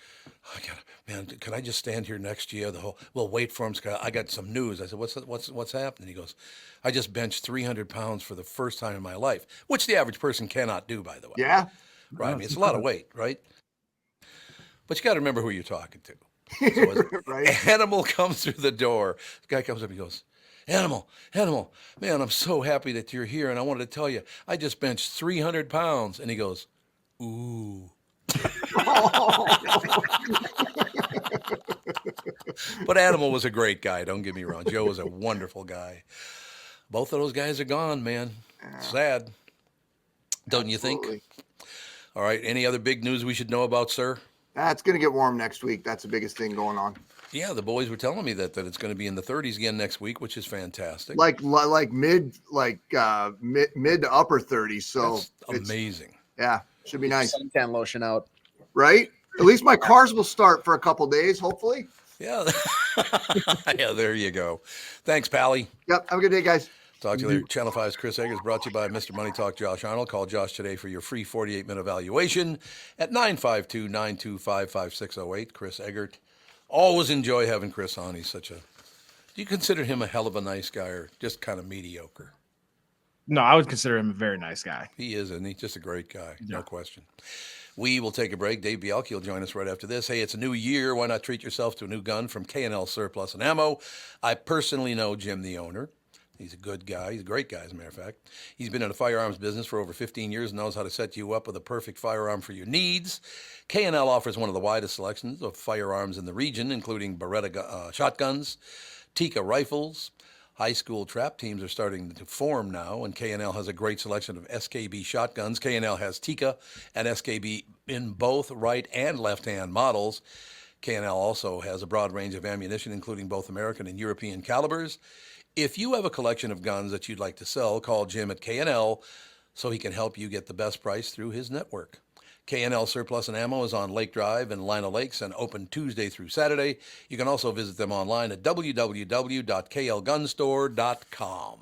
man, can I just stand here next to you? We'll wait for him. I got some news. I said, what's happening? He goes, I just benched 300 pounds for the first time in my life, which the average person cannot do, by the way. Yeah. Right. I mean, it's a lot of weight, right? But you got to remember who you're talking to. So right. Animal comes through the door. The guy comes up and he goes, Animal, man, I'm so happy that you're here. And I wanted to tell you, I just benched 300 pounds. And he goes, ooh. But Animal was a great guy. Don't get me wrong. Joe was a wonderful guy. Both of those guys are gone, man. Sad. Don't you think? All right. Any other big news we should know about, sir? It's going to get warm next week. That's the biggest thing going on. Yeah, the boys were telling me that it's going to be in the 30s again next week, which is fantastic. Like mid to upper 30s. So that's amazing. Yeah, should be nice. Suntan lotion out, right? At least my cars will start for a couple days, hopefully. Yeah, yeah. There you go. Thanks, Pally. Yep. Have a good day, guys. Talk to you later. Channel 5's Chris Egert is brought to you by Mr. Money Talk Josh Arnold. Call Josh today for your free 48-minute evaluation at 952-925-5608. Chris Egert. Always enjoy having Chris on. He's do you consider him a hell of a nice guy or just kind of mediocre? No, I would consider him a very nice guy. He is, and he's just a great guy. Yeah. No question. We will take a break. Dave Bialke will join us right after this. Hey, it's a new year. Why not treat yourself to a new gun from K&L Surplus and Ammo? I personally know Jim, the owner. He's a good guy. He's a great guy, as a matter of fact. He's been in the firearms business for over 15 years and knows how to set you up with a perfect firearm for your needs. K&L offers one of the widest selections of firearms in the region, including Beretta shotguns, Tikka rifles. High school trap teams are starting to form now, and K&L has a great selection of SKB shotguns. K&L has Tikka and SKB in both right and left-hand models. K&L also has a broad range of ammunition, including both American and European calibers. If you have a collection of guns that you'd like to sell, call Jim at K&L so he can help you get the best price through his network. K&L Surplus and Ammo is on Lake Drive in Lino Lakes and open Tuesday through Saturday. You can also visit them online at www.klgunstore.com.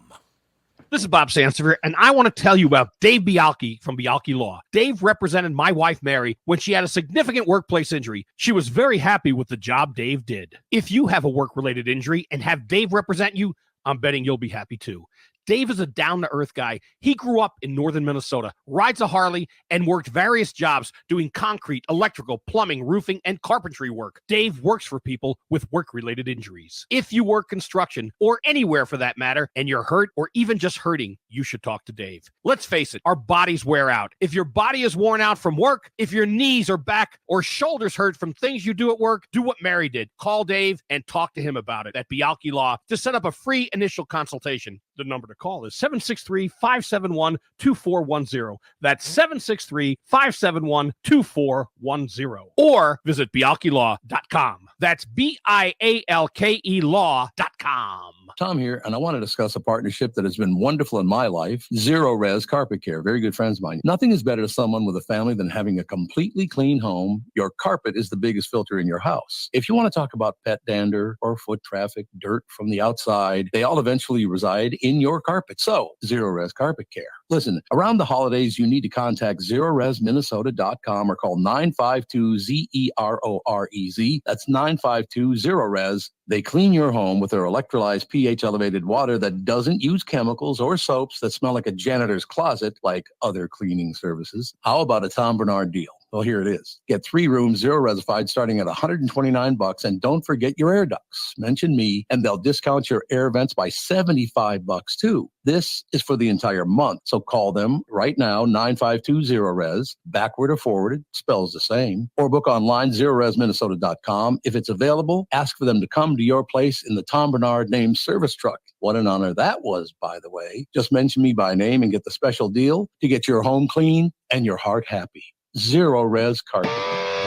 This is Bob Sansevier, and I want to tell you about Dave Bialke from Bialke Law. Dave represented my wife, Mary, when she had a significant workplace injury. She was very happy with the job Dave did. If you have a work-related injury and have Dave represent you, I'm betting you'll be happy too. Dave is a down-to-earth guy. He grew up in northern Minnesota, rides a Harley, and worked various jobs doing concrete, electrical, plumbing, roofing, and carpentry work. Dave works for people with work-related injuries. If you work construction, or anywhere for that matter, and you're hurt or even just hurting, you should talk to Dave. Let's face it, our bodies wear out. If your body is worn out from work, if your knees or back or shoulders hurt from things you do at work, do what Mary did. Call Dave and talk to him about it at Bialke Law to set up a free initial consultation. The number to call is 763-571-2410. That's 763-571-2410. Or visit bialkelaw.com. That's BIALKE law.com. Tom here, and I want to discuss a partnership that has been wonderful in my life, Zero Res Carpet Care. Very good friends of mine. Nothing is better to someone with a family than having a completely clean home. Your carpet is the biggest filter in your house. If you want to talk about pet dander or foot traffic, dirt from the outside, they all eventually reside in your carpet. So, Zero Res Carpet Care. Listen, around the holidays, you need to contact ZeroResMinnesota.com or call 952-ZEROREZ. That's 952-ZERO-RES. They clean your home with their electrolyzed pH-elevated water that doesn't use chemicals or soaps that smell like a janitor's closet like other cleaning services. How about a Tom Barnard deal? Well, here it is. Get 3 rooms, 0 resified, starting at $129, and don't forget your air ducts. Mention me, and they'll discount your air vents by $75 too. This is for the entire month, so call them right now, 952-0-RES, backward or forwarded, spells the same, or book online, ZeroResMinnesota.com. If it's available, ask for them to come to your place in the Tom Barnard named service truck. What an honor that was, by the way. Just mention me by name and get the special deal to get your home clean and your heart happy. Zero Res Carpet.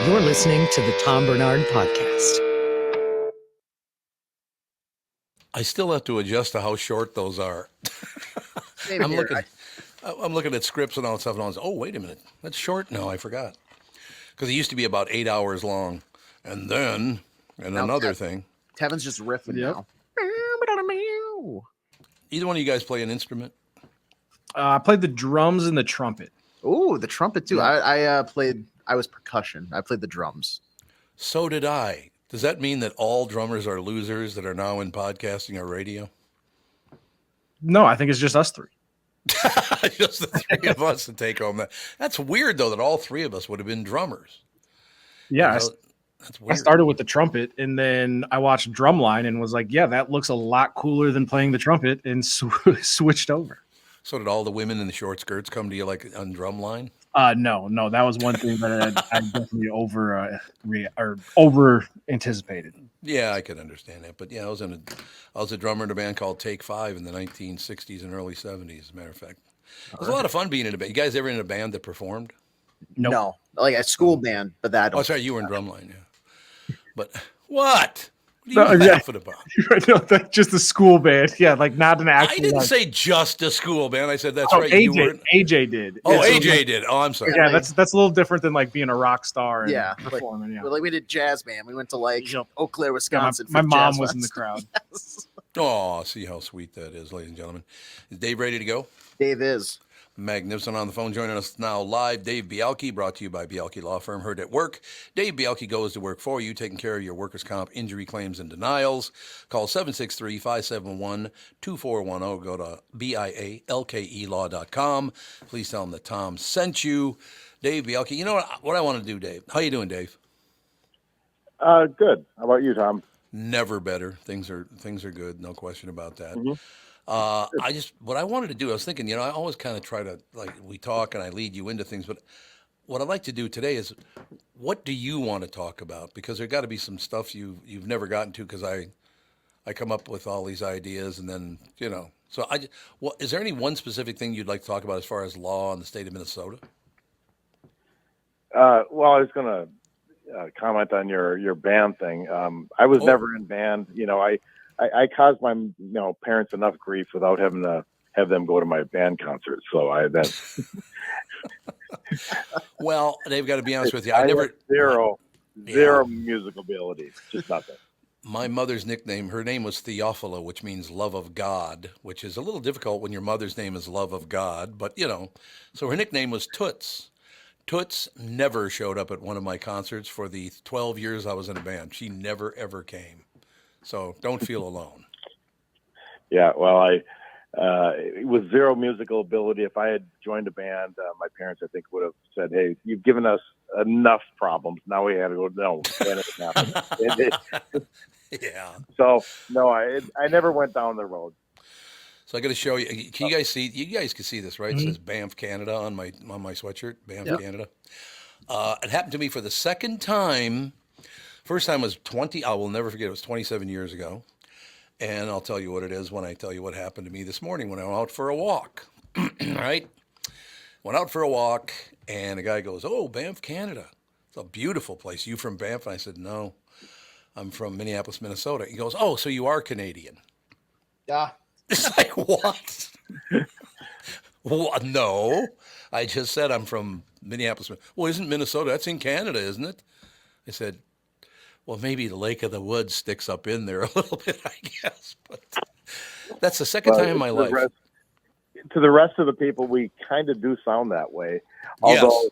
You're listening to the Tom Barnard Podcast. I still have to adjust to how short those are. I'm looking at scripts and all that stuff, and I was, oh, wait a minute, that's short? No, I forgot. Because it used to be about 8 hours long. And then, another thing. Tevin's just riffing now. Either one of you guys play an instrument? I played the drums and the trumpet. Oh, the trumpet too. Yeah. I was percussion. I played the drums. So did I. Does that mean that all drummers are losers that are now in podcasting or radio? No, I think it's just us 3. Just the 3 of us to take home that. That's weird though that all 3 of us would have been drummers. Yeah, that's weird. I started with the trumpet, and then I watched Drumline and was like, yeah, that looks a lot cooler than playing the trumpet, and switched over. So did all the women in the short skirts come to you like on Drumline? No, that was one thing that I definitely over anticipated. Yeah, I could understand that, but yeah, I was a drummer in a band called Take 5 in the 1960s and early 70s. As a matter of fact, it was a lot of fun being in a band. You guys ever in a band that performed? Nope. No, like a school band, but that. Oh, sorry, you were in Drumline, yeah. But what? What are you laughing about? No, that's just a school band. Yeah, like not an actual. I didn't say just a school band. I said that's right. AJ did. Oh, yeah, AJ did. Oh, I'm sorry. Yeah, that's a little different than like being a rock star and performing. Like we did jazz band. We went to Eau Claire, Wisconsin. My mom was in the crowd. Yes. Oh, see how sweet that is, ladies and gentlemen. Is Dave ready to go? Dave is. Magnificent on the phone, joining us now live. Dave Bialke, brought to you by Bialke Law Firm. Heard at work. Dave Bialke goes to work for you, taking care of your workers' comp injury claims and denials. Call 763-571-2410. Go to bialkelaw.com. Please tell them that Tom sent you. Dave Bialke, you know what I want to do, Dave? How you doing, Dave? Good. How about you, Tom? Never better. Things are good. No question about that. Mm-hmm. What I wanted to do, I was thinking, I always kind of try to, like, we talk and I lead you into things, but what I'd like to do today is, what do you want to talk about? Because there got to be some stuff you've never gotten to, because I come up with all these ideas and then, so is there any one specific thing you'd like to talk about as far as law in the state of Minnesota? Well, I was going to comment on your band thing. I was never in band, I caused my parents enough grief without having to have them go to my band concerts. So that's well, they've got to be honest with you. Zero musical ability, just nothing. My mother's nickname, her name was Theophila, which means love of God, which is a little difficult when your mother's name is love of God, but so her nickname was Toots. Toots never showed up at one of my concerts for the 12 years I was in a band. She never, ever came. So don't feel alone. Yeah, well, with zero musical ability, if I had joined a band, my parents, I think, would have said, "Hey, you've given us enough problems. Now we had to go." No, yeah. So no, I never went down the road. So I got to show you. Can you guys see? You guys can see this, right? Mm-hmm. It says Banff, Canada on my sweatshirt. Banff, Canada. It happened to me for the second time. First time was I will never forget, it was 27 years ago. And I'll tell you what it is when I tell you what happened to me this morning when I went out for a walk. Right? Went out for a walk, and a guy goes, "Oh, Banff, Canada. It's a beautiful place. You from Banff?" And I said, "No, I'm from Minneapolis, Minnesota." He goes, "Oh, so you are Canadian." Yeah. It's like, what? Well, no. I just said I'm from Minneapolis. Well, isn't Minnesota? That's in Canada, isn't it? I said, well, maybe the Lake of the Woods sticks up in there a little bit, I guess. But that's the second time in my life. to the rest of the people, we kind of do sound that way. Although,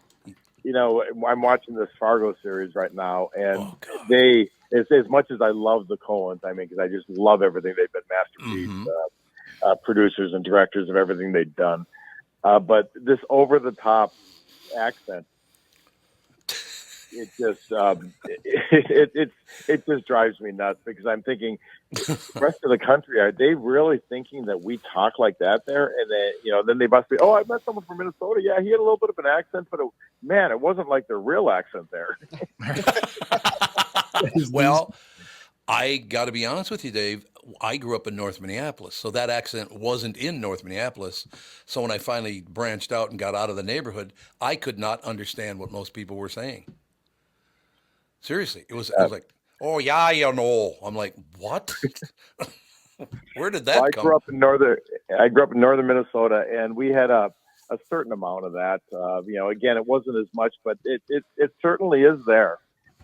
you know, I'm watching this Fargo series right now, and they, as much as I love the Coens, I mean, because I just love everything they've been masterpiece producers and directors of everything they've done. But this over-the-top accent, it just it just drives me nuts, because I'm thinking, the rest of the country, are they really thinking that we talk like that there? And then, you know, then they must be, oh, I met someone from Minnesota. Yeah, he had a little bit of an accent, but man, it wasn't like their real accent there. Well, I got to be honest with you, Dave. I grew up in North Minneapolis, so that accent wasn't in North Minneapolis. So when I finally branched out and got out of the neighborhood, I could not understand what most people were saying. Seriously, it was like, oh yeah, you know. I'm like, what? Where did that come? I grew up in northern Minnesota, and we had a certain amount of that. You know, again, it wasn't as much, but it certainly is there.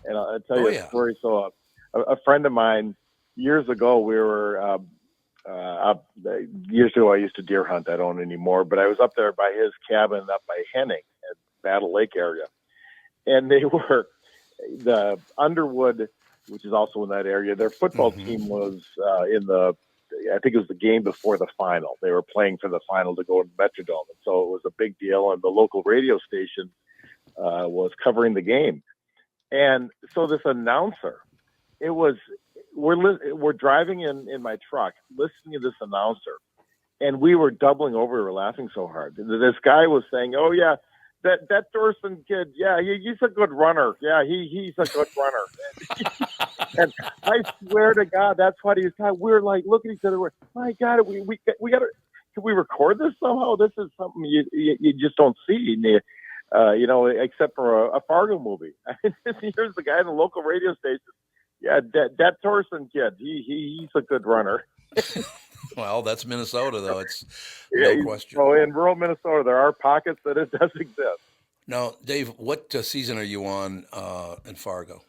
And I'll tell you a story. So a friend of mine, years ago, we were years ago, I used to deer hunt. I don't anymore, but I was up there by his cabin up by Henning at Battle Lake area, and they were the Underwood, which is also in that area. Their football team was I think it was the game before the final. They were playing for the final to go to Metrodome, and so it was a big deal. And the local radio station was covering the game, and so this announcer, we're driving in my truck, listening to this announcer, and we were doubling over. We were laughing so hard. This guy was saying, "Oh yeah, that Thorson kid, yeah, he's a good runner. Yeah, he's a good runner." And I swear to God, that's what he's talking. We're like, look at each other. We're, my God, we got to. Can we record this somehow? This is something you just don't see. You know, except for a Fargo movie. Here's the guy in the local radio station. Yeah, that Thorson kid, he's a good runner. Well, that's Minnesota, though. It's no question. So in rural Minnesota, there are pockets that it does exist. Now, Dave, what season are you on in Fargo?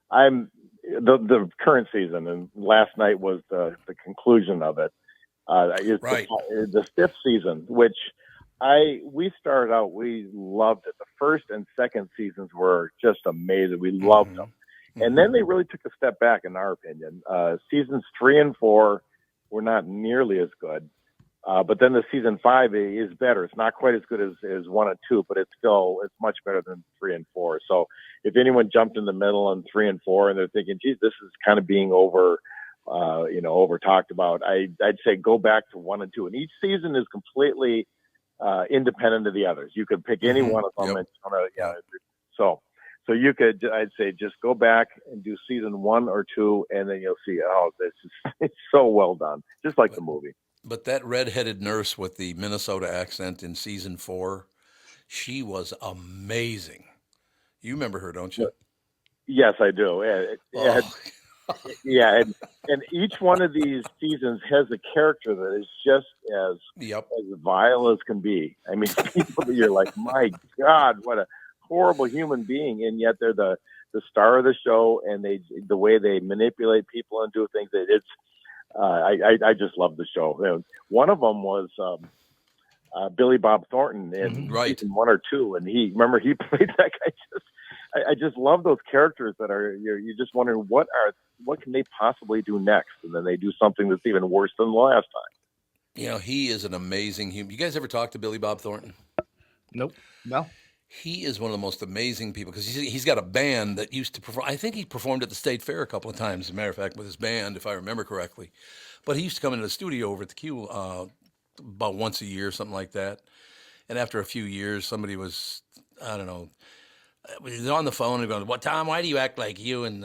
I'm the current season, and last night was the conclusion of it. Right. The fifth season, which we started out, we loved it. The first and second seasons were just amazing. We loved them. And then they really took a step back, in our opinion. Seasons 3 and 4 were not nearly as good. But then the season 5 is better. It's not quite as good as 1 and 2, but it's much better than 3 and 4. So if anyone jumped in the middle on 3 and 4 and they're thinking, geez, this is kind of being over talked about, I'd say go back to 1 and 2. And each season is completely independent of the others. You could pick any one of them. Yep. So you could, I'd say, just go back and do season 1 or 2, and then you'll see, it's so well done, just like the movie. But that redheaded nurse with the Minnesota accent in season 4, she was amazing. You remember her, don't you? Yes, I do. And each one of these seasons has a character that is just as vile as can be. I mean, people that you're like, my God, what a horrible human being, and yet they're the star of the show, and the way they manipulate people and do things. I just love the show. One of them was Billy Bob Thornton in season 1 or 2, and he played that guy. I just love those characters that are you're just wondering what can they possibly do next, and then they do something that's even worse than the last time. You know, he is an amazing human. You guys ever talk to Billy Bob Thornton? Nope. No. He is one of the most amazing people, because he's got a band that used to perform. I think he performed at the State Fair a couple of times, as a matter of fact, with his band, if I remember correctly. But he used to come into the studio over at the Q about once a year, something like that. And after a few years, somebody was, I don't know, he's on the phone and going, Tom, why do you act like you and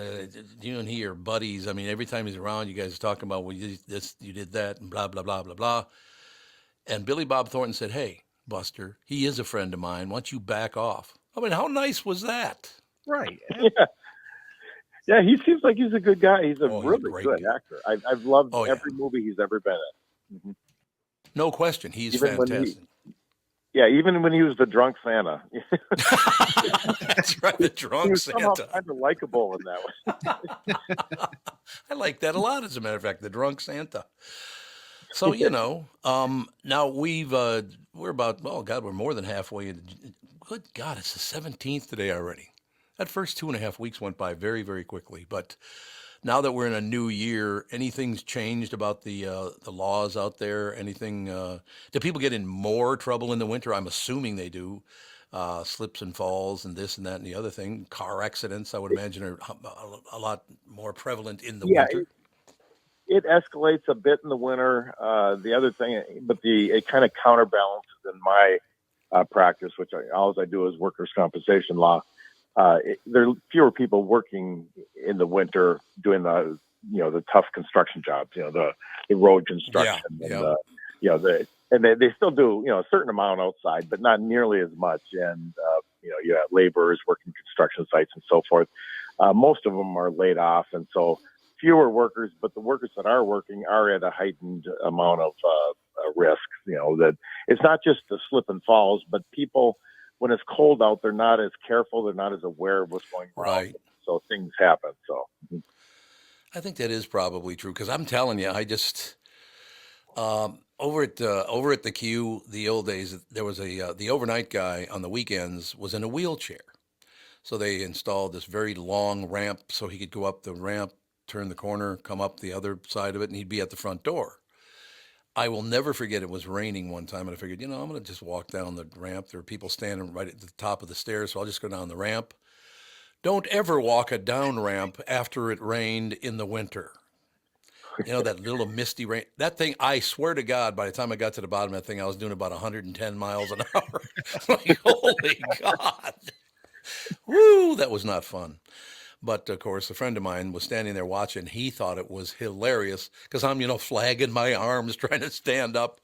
he are buddies? I mean, every time he's around, you guys are talking about, well, you did that, and blah, blah, blah, blah, blah. And Billy Bob Thornton said, hey, Buster, he is a friend of mine. Why don't you back off? I mean, how nice was that? Right. Yeah, he seems like he's a good guy. He's a really good actor. I've loved every movie he's ever been in. Mm-hmm. No question. He's fantastic. Even when he was the drunk Santa. That's right, the drunk he was Santa. Somehow kind of likable in that way. I like that a lot, as a matter of fact, the drunk Santa. So, now we're about, we're more than halfway. Good God, it's the 17th today already. That first 2.5 weeks went by very, very quickly. But now that we're in a new year, anything's changed about the laws out there? Anything? Do people get in more trouble in the winter? I'm assuming they do. Slips and falls and this and that and the other thing. Car accidents, I would imagine, are a lot more prevalent in the winter. It escalates a bit in the winter. The other thing, but it kind of counterbalances in my practice, which all I do is workers' compensation law. There are fewer people working in the winter doing the tough construction jobs, the road construction, and they still do a certain amount outside, but not nearly as much. And you have laborers working construction sites and so forth. Most of them are laid off, and so fewer workers. But the workers that are working are at a heightened amount of risk. That it's not just the slip and falls, but people, when it's cold out, they're not as careful. They're not as aware of what's going on. Right. So things happen. So I think that is probably true, because I'm telling you, I just over at the Q, the old days, there was the overnight guy on the weekends was in a wheelchair. So they installed this very long ramp so he could go up the ramp, turn the corner, come up the other side of it, and he'd be at the front door. I will never forget, it was raining one time, and I figured, I'm going to just walk down the ramp. There are people standing right at the top of the stairs, so I'll just go down the ramp. Don't ever walk a down ramp after it rained in the winter. That little misty rain. That thing, I swear to God, by the time I got to the bottom of that thing, I was doing about 110 miles an hour. Like, holy God. Woo, that was not fun. But, of course, a friend of mine was standing there watching. He thought it was hilarious because I'm, flagging my arms, trying to stand up.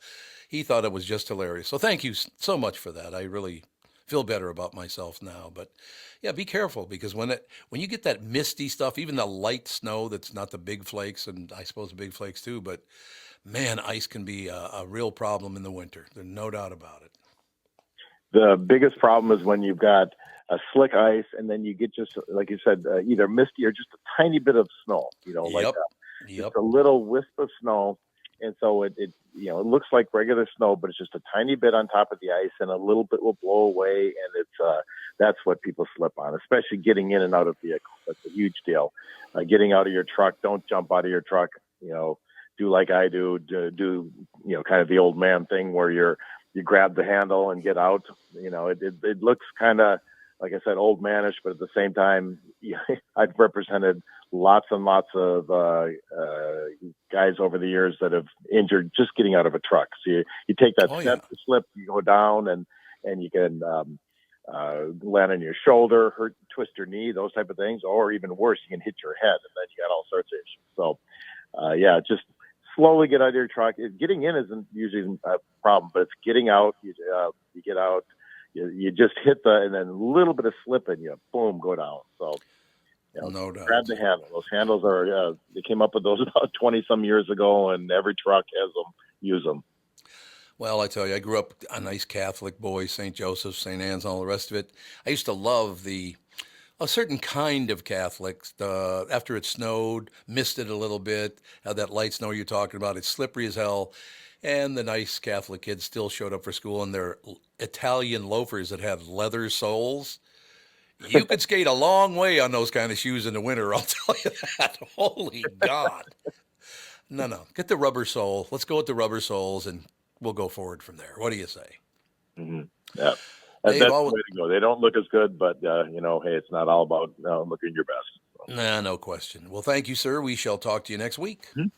He thought it was just hilarious. So thank you so much for that. I really feel better about myself now. But, yeah, be careful, because when you get that misty stuff, even the light snow that's not the big flakes, and I suppose the big flakes too, but, man, ice can be a real problem in the winter. There's no doubt about it. The biggest problem is when you've got a slick ice, and then you get just, like you said, either misty or just a tiny bit of snow, just a little wisp of snow. And so it looks like regular snow, but it's just a tiny bit on top of the ice, and a little bit will blow away. And that's what people slip on, especially getting in and out of vehicles. That's a huge deal. Getting out of your truck, don't jump out of your truck, do like I do, kind of the old man thing where you grab the handle and get out. It looks kind of, like I said, old manish, but at the same time, I've represented lots and lots of guys over the years that have injured just getting out of a truck. So you take that step to slip, you go down, and you can land on your shoulder, twist your knee, those type of things, or even worse, you can hit your head, and then you got all sorts of issues. So, just slowly get out of your truck. Getting in isn't usually a problem, but it's getting out. You get out. You just hit and then a little bit of slip and you boom, go down. So, no doubt. Grab the handle. Those handles are, they came up with those about 20 some years ago, and every truck has them, use them. Well, I tell you, I grew up a nice Catholic boy, St. Joseph's, St. Anne's, and all the rest of it. I used to love a certain kind of Catholics. After it snowed, misted a little bit, had that light snow you're talking about. It's slippery as hell. And the nice Catholic kids still showed up for school in their Italian loafers that had leather soles. You could skate a long way on those kind of shoes in the winter, I'll tell you that. Holy God. No. Get the rubber sole. Let's go with the rubber soles, and we'll go forward from there. What do you say? Mm-hmm. Yeah. That's the way to go. They don't look as good, but, hey, it's not all about looking your best. So. Nah, no question. Well, thank you, sir. We shall talk to you next week. Mm-hmm.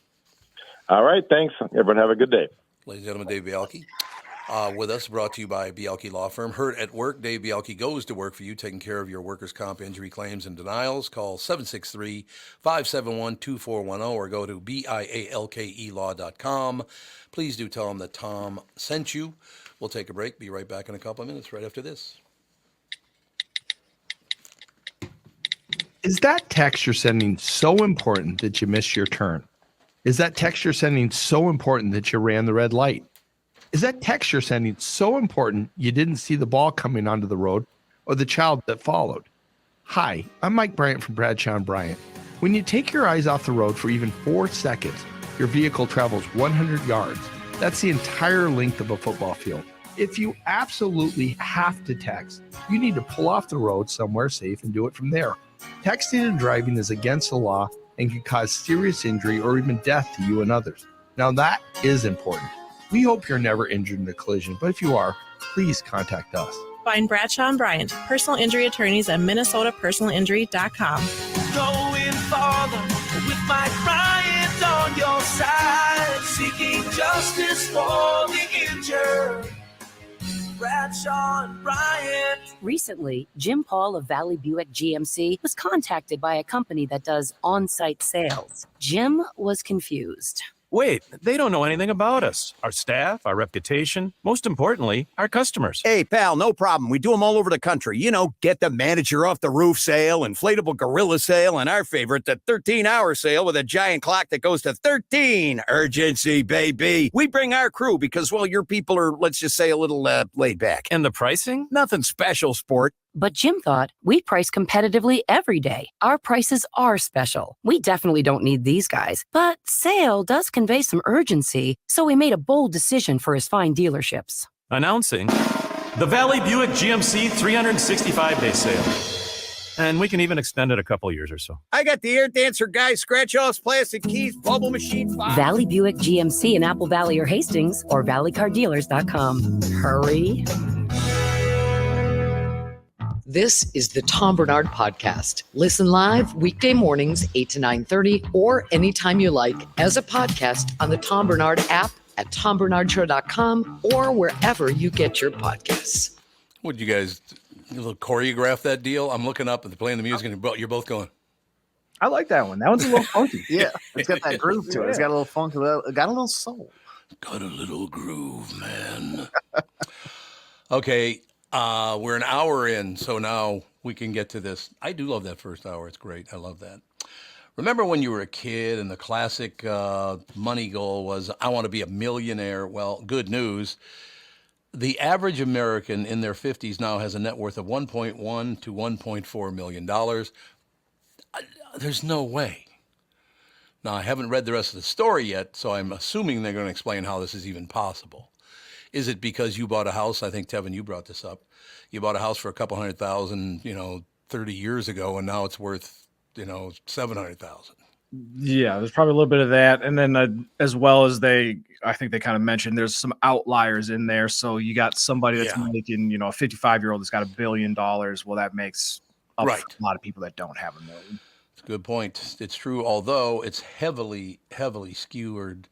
All right. Thanks. Everyone have a good day. Ladies and gentlemen, Dave Bialke. With us, brought to you by Bialke Law Firm. Hurt at work, Dave Bialke goes to work for you, taking care of your workers' comp injury claims and denials. Call 763-571-2410 or go to bialkelaw.com. Please do tell them that Tom sent you. We'll take a break. Be right back in a couple of minutes right after this. Is that text you're sending so important that you missed your turn? Is that text you're sending so important that you ran the red light? Is that text you're sending so important you didn't see the ball coming onto the road or the child that followed? Hi, I'm Mike Bryant from Bradshaw & Bryant. When you take your eyes off the road for even 4 seconds, your vehicle travels 100 yards. That's the entire length of a football field. If you absolutely have to text, you need to pull off the road somewhere safe and do it from there. Texting and driving is against the law and can cause serious injury or even death to you and others. Now that is important. We hope you're never injured in a collision, but if you are, please contact us. Find Bradshaw and Bryant, personal injury attorneys at minnesotapersonalinjury.com. Going farther with Mike Bryant on your side, seeking justice for the injured. Bradshaw and Bryant. Recently, Jim Paul of Valley Buick GMC was contacted by a company that does on-site sales. Jim was confused. Wait, they don't know anything about us, our staff, our reputation, most importantly, our customers. Hey, pal, no problem. We do them all over the country. You know, get the manager off the roof sale, inflatable gorilla sale, and our favorite, the 13-hour sale with a giant clock that goes to 13. Urgency, baby. We bring our crew because, well, your people are, let's just say, a little laid back. And the pricing? Nothing special, sport. But Jim thought we price competitively every day. Our prices are special. We definitely don't need these guys. But sale does convey some urgency, so we made a bold decision for his fine dealerships. Announcing the Valley Buick GMC 365-day sale. And we can even extend it a couple years or so. I got the air dancer guy, scratch-offs, plastic keys, bubble machine 5. Valley Buick GMC in Apple Valley or Hastings or valleycardealers.com. Hurry. This is the Tom Barnard Podcast. Listen live weekday mornings, 8 to 9:30, or anytime you like as a podcast on the Tom Barnard app at tombarnardshow.com or wherever you get your podcasts. Would you guys choreograph that deal? I'm looking up and playing the music, and you're both going. I like that one. That one's a little funky. Yeah, it's got that groove to it. It's got a little funk. It got a little soul. Got a little groove, man. Okay. We're an hour in, so now we can get to this. I do love that first hour. It's great. I love that. Remember when you were a kid and the classic money goal was, I want to be a millionaire? Well, good news. The average American in their 50s now has a net worth of $1.1 to $1.4 million. There's no way. Now, I haven't read the rest of the story yet, so I'm assuming they're going to explain how this is even possible. Is it because you bought a house? I think, Tevin, you brought this up. You bought a house for a couple $100,000, 30 years ago, and now it's worth, $700,000. Yeah, there's probably a little bit of that. And then as well as I think they kind of mentioned, there's some outliers in there. So you got somebody that's making, a 55-year-old that's got $1 billion. Well, that makes up for a lot of people that don't have $1 million. It's a good point. It's true, although it's heavily skewed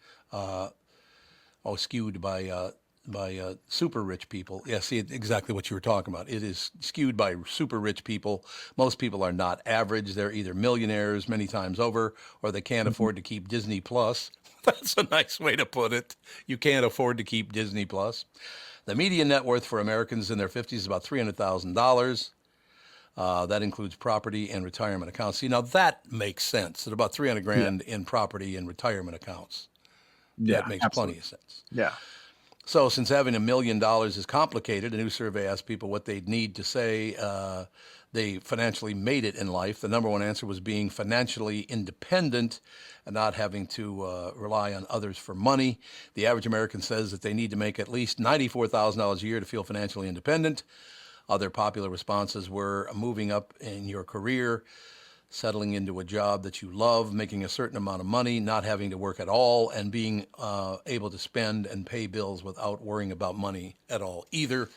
by super rich people. Yeah, see, exactly what you were talking about. It is skewed by super rich people. Most people are not average. They're either millionaires many times over, or they can't afford to keep Disney Plus. That's a nice way to put it. You can't afford to keep Disney Plus. The median net worth for Americans in their 50s is about $300,000. That includes property and retirement accounts. See, now that makes sense. At about $300,000 in property and retirement accounts. Yeah, that makes plenty of sense. Yeah. So since having $1 million is complicated, a new survey asked people what they'd need to say they financially made it in life. The number one answer was being financially independent and not having to rely on others for money. The average American says that they need to make at least $94,000 a year to feel financially independent. Other popular responses were moving up in your career, settling into a job that you love, making a certain amount of money, not having to work at all, and being able to spend and pay bills without worrying about money at all either.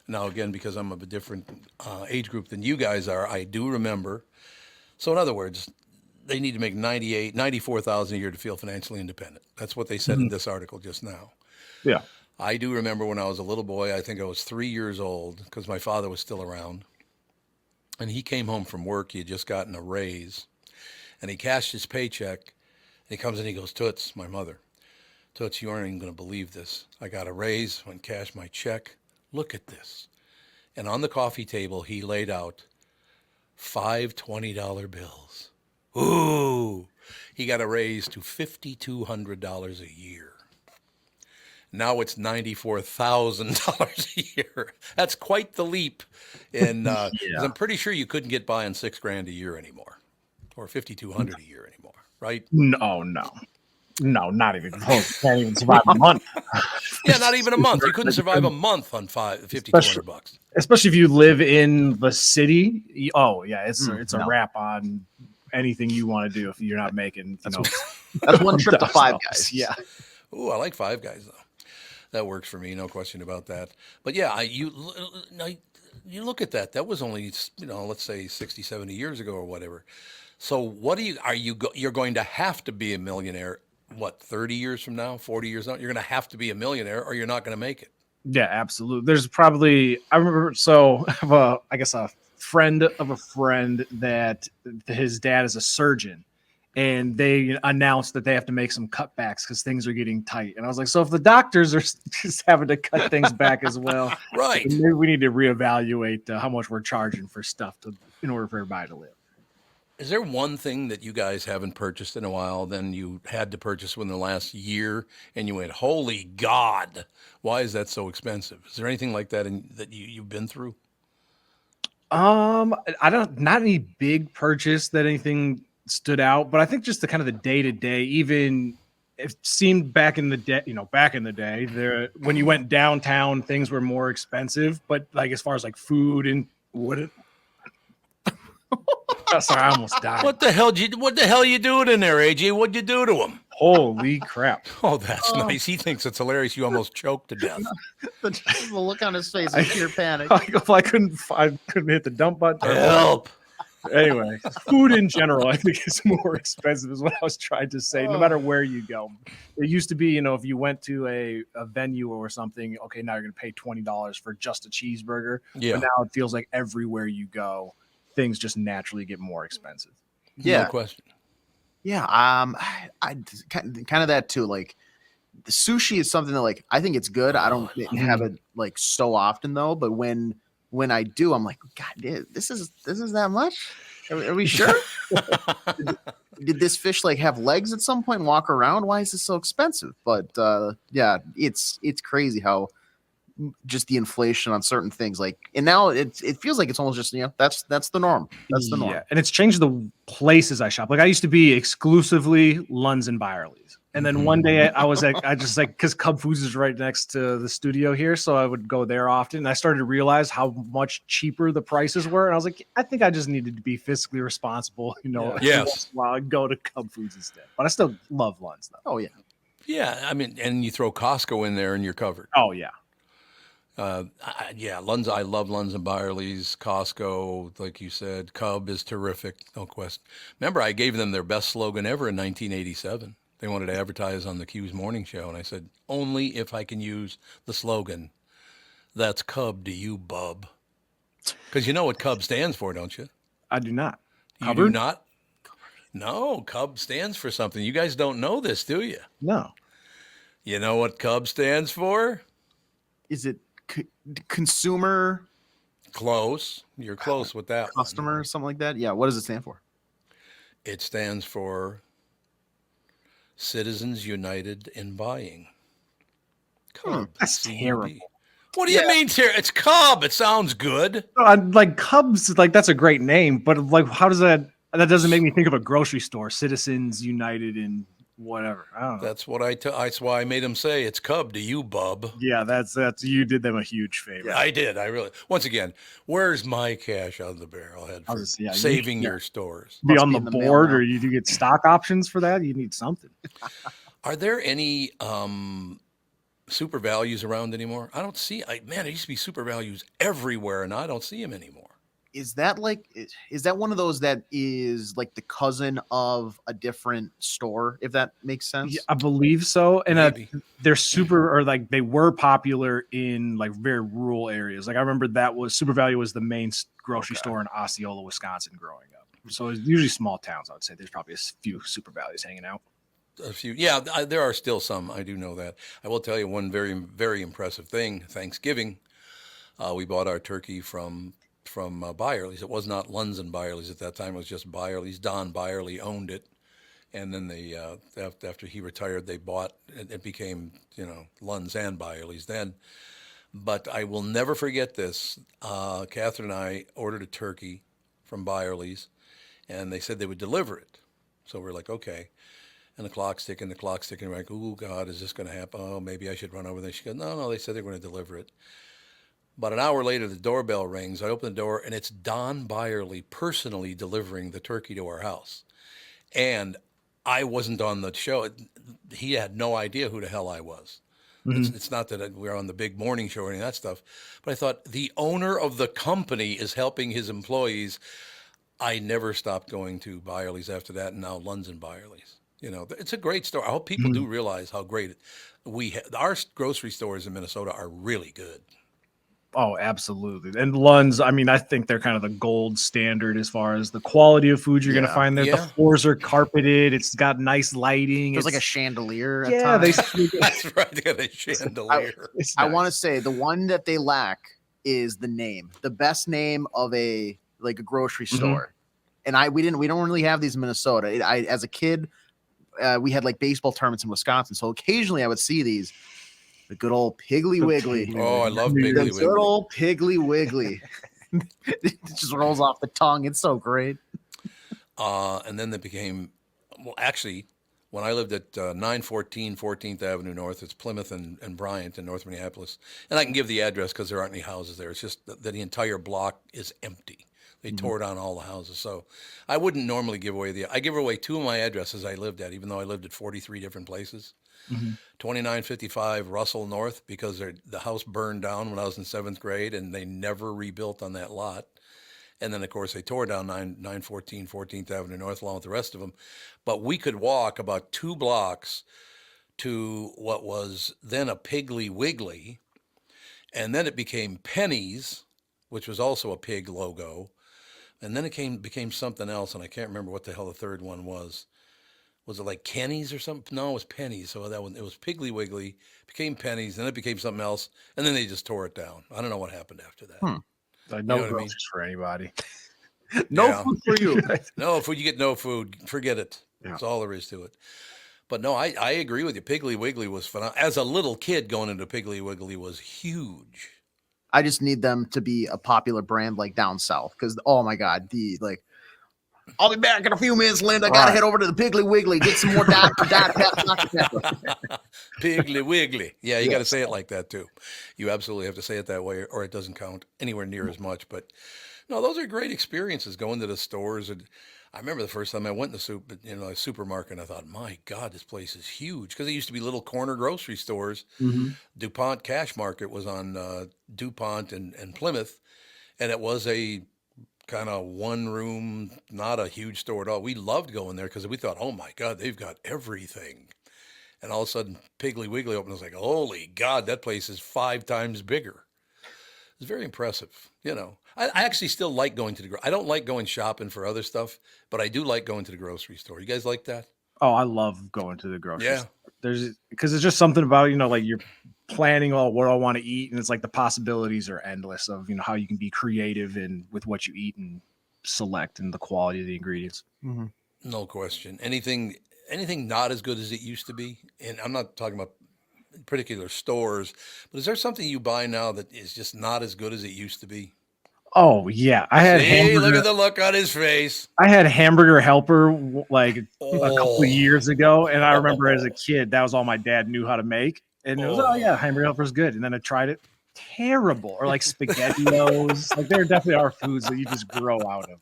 Now, again, because I'm of a different age group than you guys are, I do remember. So in other words, they need to make $94,000 a year to feel financially independent. That's what they said in this article just now. Yeah. I do remember when I was a little boy, I think I was 3 years old, because my father was still around. And he came home from work. He had just gotten a raise. And he cashed his paycheck. And he comes in and he goes, Toots, my mother. Toots, you aren't even going to believe this. I got a raise, went and cashed my check. Look at this. And on the coffee table, he laid out 5 $20 bills. Ooh. He got a raise to $5,200 a year. Now it's $94,000 a year. That's quite the leap. And I'm pretty sure you couldn't get by on $6,000 a year anymore, or $5,200 a year anymore, right? No. No, not even close. Can't even survive a month. Yeah, not even a month. You couldn't survive a month on $5,200. Especially if you live in the city. Oh yeah, it's a no. wrap on anything you want to do if you're not making. That's one trip to Five Guys. Yeah. Ooh, I like Five Guys though. That works for me, no question about that. But yeah, you look at that. That was only let's say 60, 70 years ago or whatever. So what you're going to have to be a millionaire. What, 30 years from now, 40 years now, you're going to have to be a millionaire or you're not going to make it. Yeah, absolutely. There's probably, I remember, so I have a friend of a friend that his dad is a surgeon, and they announced that they have to make some cutbacks because things are getting tight. And I was like, so if the doctors are just having to cut things back as well, right? Maybe we need to reevaluate how much we're charging for stuff in order for everybody to live. Is there one thing that you guys haven't purchased in a while, then you had to purchase within the last year, and you went, holy God, why is that so expensive? Is there anything like that that you've been through? Not any big purchase that anything stood out, but I think just the kind of the day to day, even it seemed back in the day, when you went downtown, things were more expensive, but like as far as like food and sorry, I almost died. What the hell are you doing in there, AJ? What'd you do to him? Holy crap. Oh, that's nice. He thinks it's hilarious. You almost choked to death. The look on his face of pure panic. I couldn't hit the dump button. Help. Anyway, food in general, I think, is more expensive, is what I was trying to say, no matter where you go. It used to be, if you went to a venue or something, okay, now you're going to pay $20 for just a cheeseburger. Yeah. But now it feels like everywhere you go, things just naturally get more expensive. Yeah. No question. Yeah. I kind of that too. Like the sushi is something that like, I think it's good. I don't have it like so often though. But when I do, I'm like, God, this is that much? Are we sure? Did this fish like have legs at some point and walk around? Why is this so expensive? But yeah, it's crazy how just the inflation on certain things, like, and now it feels like it's almost just that's the norm. That's the norm. Yeah, and it's changed the places I shop. Like I used to be exclusively Lunds and Byerly's, and then one day I just because Cub Foods is right next to the studio here, so I would go there often. And I started to realize how much cheaper the prices were, and I was like, I think I just needed to be fiscally responsible, Yes. while I go to Cub Foods instead. But I still love Lunds though. Oh yeah, yeah. I mean, and you throw Costco in there, and you're covered. Oh yeah. Lunds. I love Lunds and Byerly's. Costco, like you said, Cub is terrific, no question. Remember, I gave them their best slogan ever in 1987. They wanted to advertise on the Q's morning show, and I said, only if I can use the slogan, "That's Cub to you, bub." Because you know what Cub stands for, don't you? I do not. You do not? No, Cub stands for something. You guys don't know this, do you? No. You know what Cub stands for? Is it consumer? Close. You're close with that. Customer, one. Something like that. Yeah. What does it stand for? It stands for Citizens United in Buying. Cub. That's terrible. What do you mean, it's Cub? It sounds good. Like Cubs, like that's a great name, but like, how does that doesn't make me think of a grocery store? Citizens United in whatever. I don't know. That's what that's why I made him say it's Cub to you, bub. Yeah, that's you did them a huge favor. Yeah, I did. I really. Once again, where's my cash out of the barrelhead for saving your stores? Be on the board, or you do get stock options for that. You need something. Are there any super values around anymore? I don't see. There used to be super values everywhere, and I don't see them anymore. Is that one of those that is like the cousin of a different store, if that makes sense? Yeah, I believe so. And they're super, or like they were popular in like very rural areas. Like I remember Super Value was the main grocery store in Osceola, Wisconsin growing up. So it's usually small towns. I would say there's probably a few Super Values hanging out. A few. Yeah, there are still some. I do know that. I will tell you one very, very impressive thing. Thanksgiving, we bought our turkey from Byerly's. It was not Lunds and Byerly's at that time. It was just Byerly's. Don Byerly owned it, and then they after he retired, they bought it. It became Lunds and Byerly's then. But I will never forget this. Catherine and I ordered a turkey from Byerly's, and they said they would deliver it. So we're like, okay. And the clock's ticking. We're like, oh, God, is this going to happen? Oh, maybe I should run over there. She goes, no, they said they're going to deliver it. About an hour later, the doorbell rings. I open the door, and it's Don Byerly personally delivering the turkey to our house. And I wasn't on the show. He had no idea who the hell I was. Mm-hmm. It's not that we're on the big morning show or any of that stuff. But I thought, the owner of the company is helping his employees. I never stopped going to Byerly's after that, and now Lund's and Byerly's. You know, it's a great store. I hope people do realize how great our grocery stores in Minnesota are really good. Oh, absolutely. And Lund's, I mean, I think they're kind of the gold standard as far as the quality of food you're going to find there. The floors are carpeted. It's got nice lighting. There's like a chandelier. Yeah, that's right. They got a chandelier. I want to say the one that they lack is the name, the best name of a grocery store. And we don't really have these in Minnesota. As a kid, we had like baseball tournaments in Wisconsin. So occasionally I would see these. The good old Piggly Wiggly. Oh, I love Piggly Wiggly. Good old Piggly Wiggly. It just rolls off the tongue. It's so great. And then they became, well, actually, when I lived at 914 14th Avenue North, it's Plymouth and Bryant in North Minneapolis. And I can give the address because there aren't any houses there. It's just that the entire block is empty. They tore down all the houses. So I wouldn't normally give away I give away two of my addresses I lived at, even though I lived at 43 different places. 2955 Russell North, because the house burned down when I was in 7th grade and they never rebuilt on that lot. And then, of course, they tore down 914 14th Avenue North along with the rest of them. But we could walk about 2 blocks to what was then a Piggly Wiggly. And then it became Penny's, which was also a pig logo. And then it became something else, and I can't remember what the hell the third one was. Was it like Kenny's or something? No, it was Penny's. So that one, it was Piggly Wiggly, became Penny's, then it became something else, and then they just tore it down. I don't know what happened after that. Like no groceries for anybody. No food for you. No food. You get no food. Forget it. Yeah. That's all there is to it. But no, I agree with you. Piggly Wiggly was phenomenal. As a little kid, going into Piggly Wiggly was huge. I just need them to be a popular brand like down south because, oh my God, I'll be back in a few minutes, Linda. I got to head over to the Piggly Wiggly, get some more Dr. Pepper. Piggly Wiggly. Yeah, you got to say it like that, too. You absolutely have to say it that way, or it doesn't count anywhere near as much. But, no, those are great experiences, going to the stores. And I remember the first time I went to a supermarket, and I thought, my God, this place is huge. Because it used to be little corner grocery stores. DuPont Cash Market was on DuPont and Plymouth, and it was a kind of one room, not a huge store at all. We loved going there because we thought, oh my God, they've got everything. And all of a sudden, Piggly Wiggly opened. I was like, holy God, that place is 5 times bigger. It's very impressive. You know, I actually still like going to I don't like going shopping for other stuff, but I do like going to the grocery store. You guys like that? Oh, I love going to the grocery store. Because it's just something about, like you're planning what I want to eat, and it's like the possibilities are endless of how you can be creative and with what you eat and select and the quality of the ingredients. No question. Anything not as good as it used to be, and I'm not talking about particular stores, but is there something you buy now that is just not as good as it used to be? Oh yeah, I had. Look at the look on his face. I had Hamburger Helper a couple of years ago, and I remember as a kid that was all my dad knew how to make, and it was Hamburger Helper's good. And then I tried it, terrible. Or like SpaghettiOs, like there definitely are foods that you just grow out of.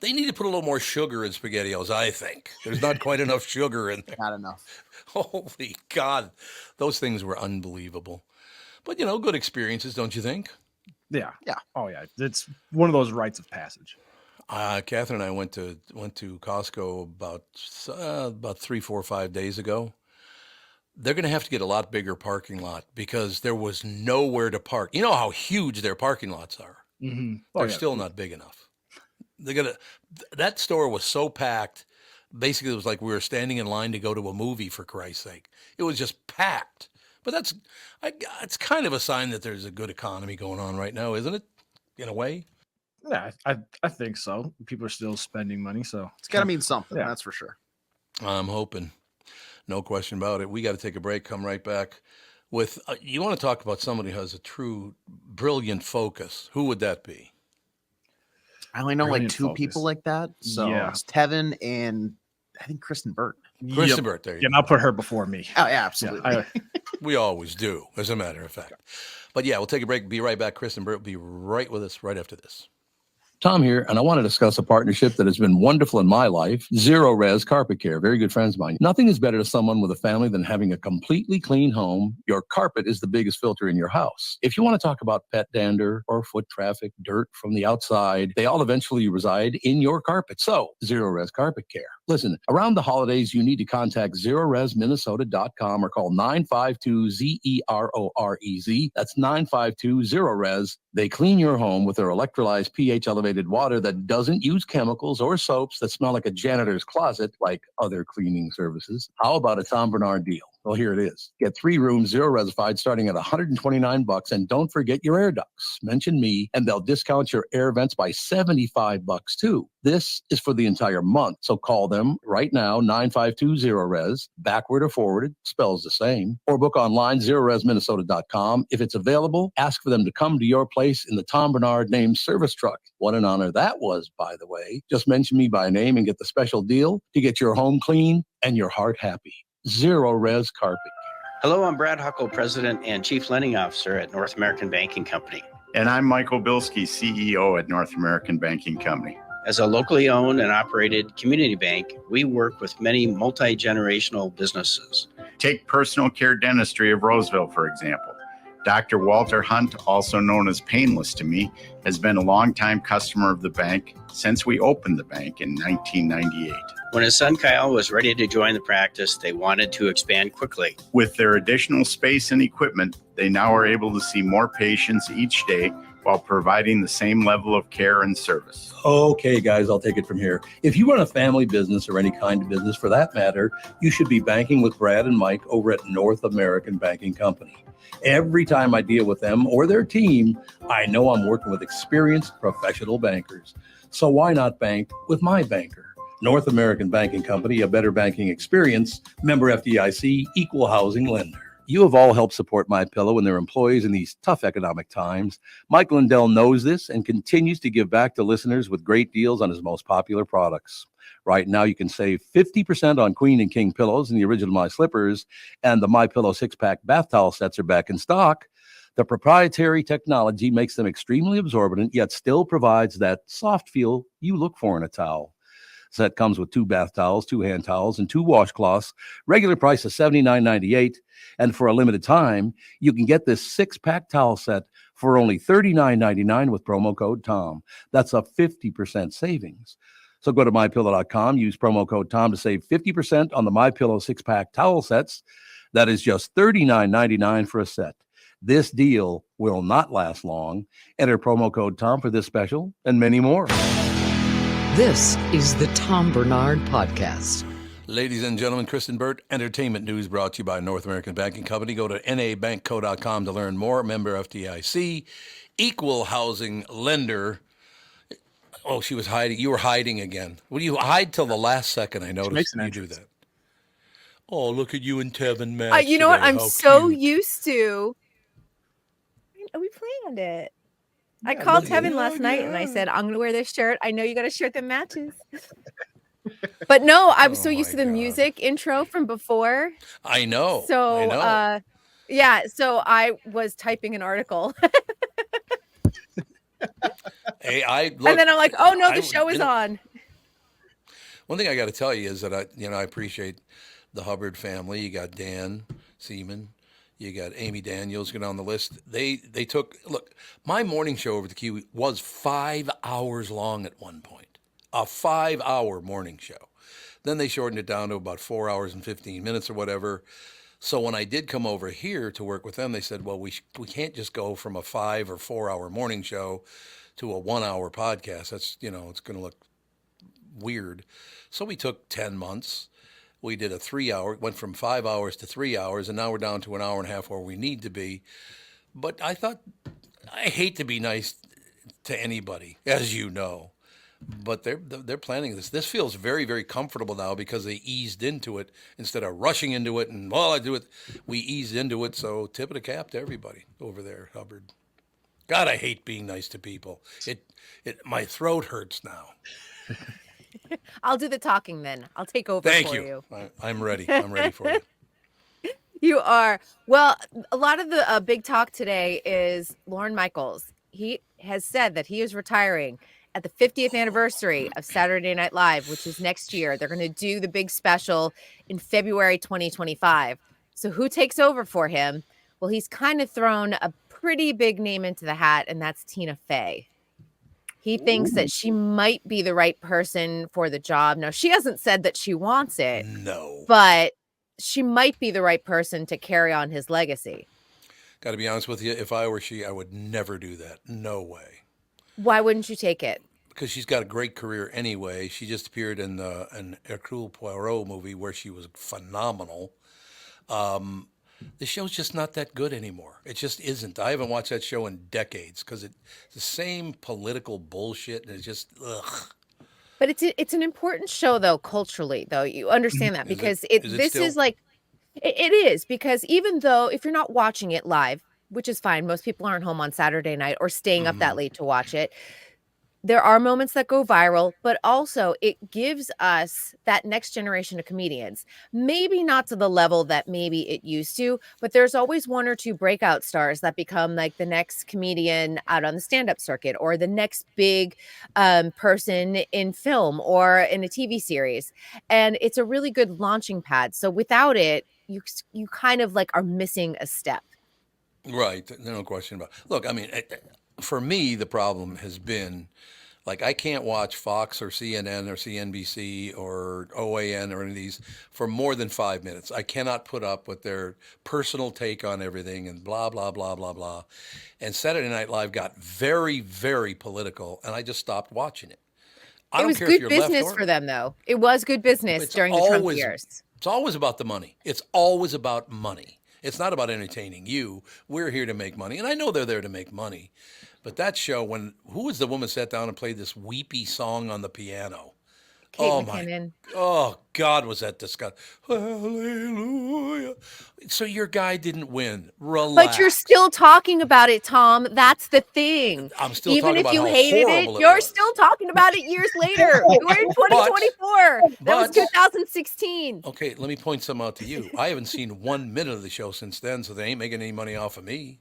They need to put a little more sugar in SpaghettiOs. I think there's not quite enough sugar in there. Not enough. Holy God, those things were unbelievable. But good experiences, don't you think? Yeah. Oh yeah, it's one of those rites of passage. Catherine and I went to Costco about 3, 4, 5 days ago. They're going to have to get a lot bigger parking lot because there was nowhere to park. You know how huge their parking lots are. They're still not big enough. That store was so packed. Basically, it was like we were standing in line to go to a movie, for Christ's sake. It was just packed. But it's kind of a sign that there's a good economy going on right now, isn't it? In a way. Yeah, I think so. People are still spending money, so it's got to mean something. Yeah. That's for sure. I'm hoping. No question about it. We got to take a break. Come right back with. You want to talk about somebody who has a true brilliant focus? Who would that be? I only know like 2 people like that. So it's Tevin and I think Kristyn Burtt. Kristyn Burtt, there you go. And I'll put her before me. Oh, yeah, absolutely. Yeah, we always do, as a matter of fact. But yeah, we'll take a break. Be right back. Kristyn Burtt will be right with us right after this. Tom here, and I want to discuss a partnership that has been wonderful in my life. Zero Res Carpet Care, very good friends of mine. Nothing is better to someone with a family than having a completely clean home. Your carpet is the biggest filter in your house. If you want to talk about pet dander or foot traffic, dirt from the outside, they all eventually reside in your carpet. So, Zero Res Carpet Care. Listen, around the holidays, you need to contact ZeroResMinnesota.com or call 952-ZEROREZ. That's 952-ZERO-RES. They clean your home with their electrolyzed pH-elevated water that doesn't use chemicals or soaps that smell like a janitor's closet like other cleaning services. How about a Tom Barnard deal? Well, here it is. Get 3 rooms, zero resified, starting at $129, and don't forget your air ducts. Mention me, and they'll discount your air vents by $75 too. This is for the entire month, so call them right now, 952-0RES, backward or forwarded, spells the same, or book online, ZeroResMinnesota.com. If it's available, ask for them to come to your place in the Tom Barnard named service truck. What an honor that was, by the way. Just mention me by name and get the special deal to get your home clean and your heart happy. Zero Res Carpet. Hello, I'm Brad Huckle, President and Chief Lending Officer at North American Banking Company. And I'm Michael Bilski, CEO at North American Banking Company. As a locally owned and operated community bank, we work with many multi-generational businesses. Take Personal Care Dentistry of Roseville, for example. Dr. Walter Hunt, also known as Painless to me, has been a longtime customer of the bank since we opened the bank in 1998. When his son Kyle was ready to join the practice, they wanted to expand quickly. With their additional space and equipment, they now are able to see more patients each day while providing the same level of care and service. Okay, guys, I'll take it from here. If you run a family business or any kind of business for that matter, you should be banking with Brad and Mike over at North American Banking Company. Every time I deal with them or their team, I know I'm working with experienced professional bankers. So why not bank with my banker? North American Banking Company, a better banking experience, member FDIC, equal housing lender. You have all helped support MyPillow and their employees in these tough economic times. Mike Lindell knows this and continues to give back to listeners with great deals on his most popular products. Right now, you can save 50% on Queen and King pillows and the original My Slippers, and the MyPillow 6-pack bath towel sets are back in stock. The proprietary technology makes them extremely absorbent, yet still provides that soft feel you look for in a towel. Set comes with 2 bath towels, 2 hand towels, and 2 washcloths. Regular price is $79.98. And for a limited time, you can get this 6-pack towel set for only $39.99 with promo code TOM. That's a 50% savings. So go to MyPillow.com, use promo code TOM to save 50% on the MyPillow 6-pack towel sets. That is just $39.99 for a set. This deal will not last long. Enter promo code TOM for this special and many more. This is the Tom Barnard Podcast. Ladies and gentlemen, Kristyn Burtt, entertainment news brought to you by North American Banking Company. Go to nabankco.com to learn more. Member FDIC, equal housing lender. Oh, she was hiding. You were hiding again. Well, you hide till the last second. I noticed you do that. Oh, look at you and Tevin, man. You know what? I'm so used to. We planned it. I called Tevin last night and I said, I'm going to wear this shirt. I know you got a shirt that matches. But no, I'm so used to the music intro from before. I know. So, yeah, so I was typing an article. Hey, and then I'm like, oh no, the show is on. One thing I got to tell you is that I appreciate the Hubbard family. You got Dan Seaman. You got Amy Daniels going down the list. They took, look, my morning show over the Kiwi was 5 hours long at one point. A 5-hour morning show. Then they shortened it down to about 4 hours and 15 minutes or whatever. So when I did come over here to work with them, they said, well, we can't just go from a 5 or 4 hour morning show to a 1 hour podcast. That's, it's going to look weird. So we took 10 months. We did a 3 hour, went from 5 hours to 3 hours, and now we're down to an hour and a half where we need to be. But I thought, I hate to be nice to anybody, as you know, but they're planning this. This feels very, very comfortable now because they eased into it instead of rushing into it. And I do it. We eased into it. So tip of the cap to everybody over there, Hubbard. God, I hate being nice to people. My throat hurts now. I'll do the talking then. I'll take over Thank for you. you. I'm ready. I'm ready for you. You are. Well, a lot of the big talk today is Lorne Michaels. He has said that he is retiring at the 50th anniversary of Saturday Night Live, which is next year. They're going to do the big special in February 2025. So who takes over for him? Well, he's kind of thrown a pretty big name into the hat, and that's Tina Fey. He thinks that she might be the right person for the job. Now, she hasn't said that she wants it. No. But she might be the right person to carry on his legacy. Got to be honest with you. If I were she, I would never do that. No way. Why wouldn't you take it? Because she's got a great career anyway. She just appeared in an Hercule Poirot movie where she was phenomenal. The show's just not that good anymore. It just isn't. I haven't watched that show in decades because it's the same political bullshit, and it's just ugh. But it's an important show, though, culturally, though. You understand that because this is like, it is, because even though if you're not watching it live, which is fine, most people aren't home on Saturday night or staying up that late to watch it. There are moments that go viral, but also it gives us that next generation of comedians. Maybe not to the level that maybe it used to, but there's always one or two breakout stars that become like the next comedian out on the stand-up circuit or the next big person in film or in a TV series. And it's a really good launching pad. So without it, you kind of like are missing a step. Right. No question about it. Look, I mean, for me, the problem has been, like, I can't watch Fox or CNN or CNBC or OAN or any of these for more than 5 minutes. I cannot put up with their personal take on everything and blah, blah, blah, blah, blah. And Saturday Night Live got very, very political, and I just stopped watching it. It was good business for them, though. It was good business during the Trump years. It's always about the money. It's always about money. It's not about entertaining you. We're here to make money. And I know they're there to make money. But that show, who was the woman sat down and played this weepy song on the piano? Kate McKinnon. Oh, God, was that disgusting. Hallelujah. So your guy didn't win. Relax. But you're still talking about it, Tom. That's the thing. I'm still Even talking if about you how hated horrible it, it you're was. still talking about it years later. We're in 2024. That was 2016. Okay, let me point some out to you. I haven't seen 1 minute of the show since then, so they ain't making any money off of me.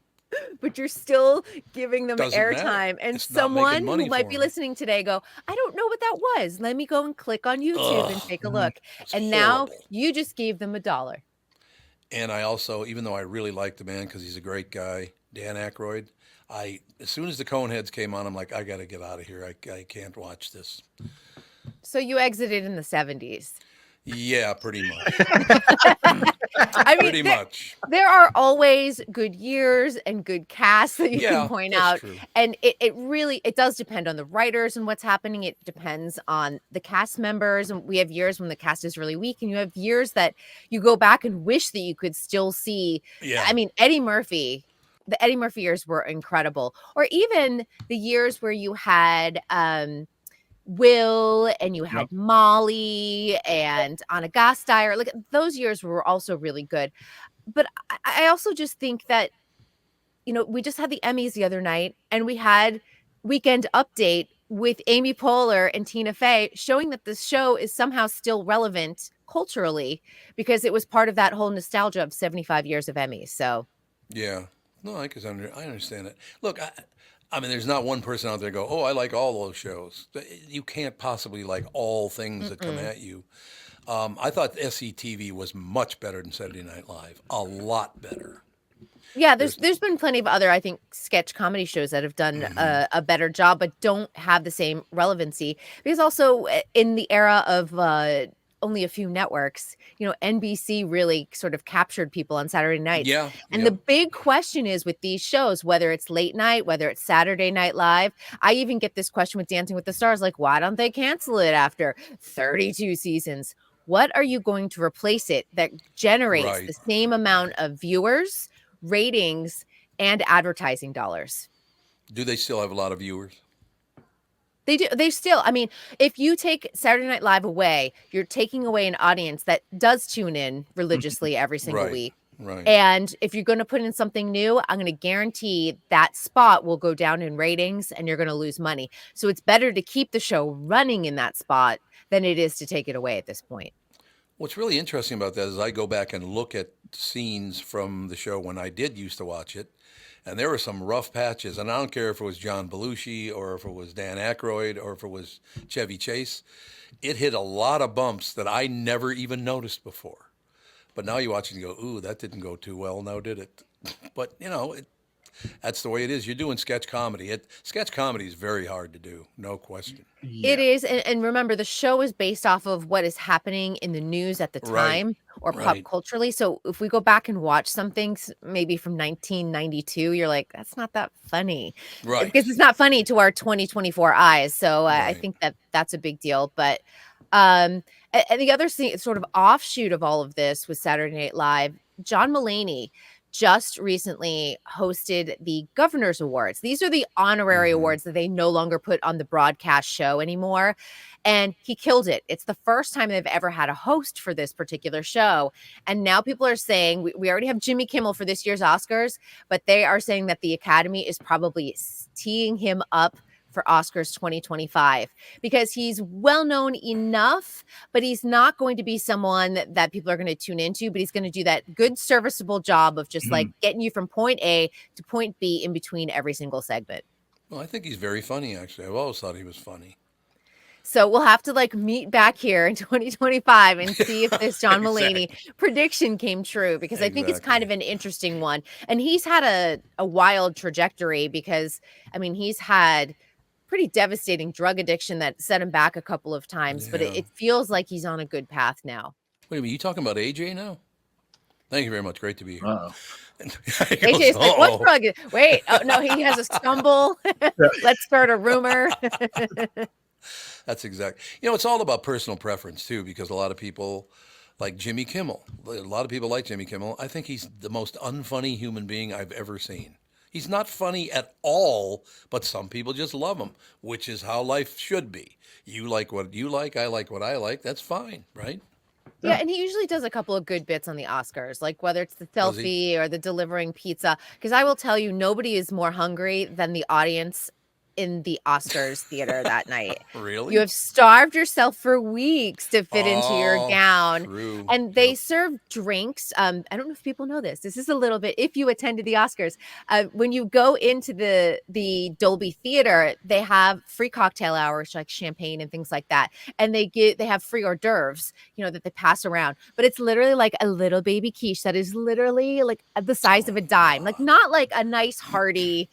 But you're still giving them Doesn't airtime. matter. And It's not making someone money who might for be me. listening today go, I don't know what that was. Let me go and click on YouTube and take a look. And now you just gave them $1. And I also, even though I really like the man because he's a great guy, Dan Aykroyd, as soon as the Coneheads came on, I'm like, I got to get out of here. I can't watch this. So you exited in the 70s. Yeah, pretty much. I mean, pretty much. There are always good years and good casts that you Yeah, can point that's out. true. And it really does depend on the writers and what's happening. It depends on the cast members. And we have years when the cast is really weak, and you have years that you go back and wish that you could still see. Yeah. I mean, Eddie Murphy. The Eddie Murphy years were incredible. Or even the years where you had Will and you had Molly and Anna Gasteyer. Like those years were also really good. But I also just think that, we just had the Emmys the other night and we had Weekend Update with Amy Poehler and Tina Fey showing that this show is somehow still relevant culturally because it was part of that whole nostalgia of 75 years of Emmys. So, Yeah. No, I understand it. Look, I mean, there's not one person out there go, oh, I like all those shows. You can't possibly like all things that come at you. I thought SCTV was much better than Saturday Night Live. A lot better. yeah, there's been plenty of other, I think, sketch comedy shows that have done a better job, but don't have the same relevancy. Because also in the era of only a few networks, NBC really sort of captured people on Saturday nights. Yeah. And the big question is with these shows, whether it's late night, whether it's Saturday Night Live, I even get this question with Dancing with the Stars, like, why don't they cancel it after 32 seasons? What are you going to replace it that generates the same amount of viewers, ratings, and advertising dollars? Do they still have a lot of viewers? They do. They still, I mean, if you take Saturday Night Live away, you're taking away an audience that does tune in religiously every single week. Right. And if you're going to put in something new, I'm going to guarantee that spot will go down in ratings and you're going to lose money. So it's better to keep the show running in that spot than it is to take it away at this point. What's really interesting about that is I go back and look at scenes from the show when I did used to watch it, and there were some rough patches. And I don't care if it was John Belushi or if it was Dan Aykroyd or if it was Chevy Chase. It hit a lot of bumps that I never even noticed before. But now you watch it and you go, ooh, that didn't go too well, now did it? But, that's the way it is. You're doing sketch comedy. Sketch comedy is very hard to do, no question. Yeah. It is. And remember, the show is based off of what is happening in the news at the time or pop culturally. So if we go back and watch some things maybe from 1992, you're like, that's not that funny. Right. Because it's not funny to our 2024 eyes. So I think that's a big deal. But and the other sort of offshoot of all of this was Saturday Night Live. John Mulaney just recently hosted the Governor's Awards. These are the honorary awards that they no longer put on the broadcast show anymore. And he killed it. It's the first time they've ever had a host for this particular show. And now people are saying, we already have Jimmy Kimmel for this year's Oscars, but they are saying that the Academy is probably teeing him up for Oscars 2025 because he's well known enough, but he's not going to be someone that people are going to tune into, but he's going to do that good serviceable job of just like getting you from point A to point B in between every single segment. Well, I think he's very funny, actually. I've always thought he was funny. So we'll have to meet back here in 2025 and see if this John Mulaney prediction came true, because I think it's kind of an interesting one. And he's had a wild trajectory because, he's had pretty devastating drug addiction that set him back a couple of times, but it feels like he's on a good path now. Wait a minute, you talking about AJ now? Thank you very much. Great to be here. AJ's like, what drug? Wait, oh no, he has a stumble. Let's start a rumor. That's exact. It's all about personal preference too, because a lot of people like Jimmy Kimmel. A lot of people like Jimmy Kimmel. I think he's the most unfunny human being I've ever seen. He's not funny at all, but some people just love him, which is how life should be. You like what you like, I like what I like. That's fine, right? Yeah, and he usually does a couple of good bits on the Oscars, like whether it's the selfie or the delivering pizza. Because I will tell you, nobody is more hungry than the audience in the Oscars theater that night. Really? You have starved yourself for weeks to fit into your gown. True. And they serve drinks. I don't know if people know this. This is a little bit, if you attended the Oscars, when you go into the Dolby Theater, they have free cocktail hours, like champagne and things like that. And they have free hors d'oeuvres, that they pass around. But it's literally like a little baby quiche that is literally like the size of a dime. Like not like a nice hearty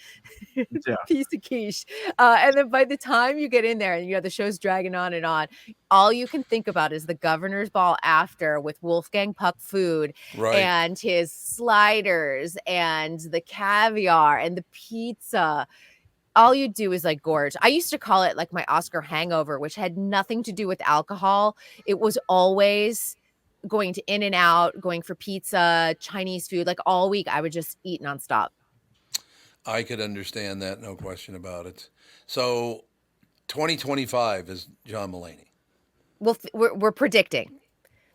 piece of quiche. And then by the time you get in there and the show's dragging on and on, all you can think about is the governor's ball after with Wolfgang Puck food and his sliders and the caviar and the pizza. All you do is gorge. I used to call it my Oscar hangover, which had nothing to do with alcohol. It was always going to In-N-Out, going for pizza, Chinese food. All week I would just eat nonstop. I could understand that, no question about it. So 2025 is John Mulaney. Well, we're predicting.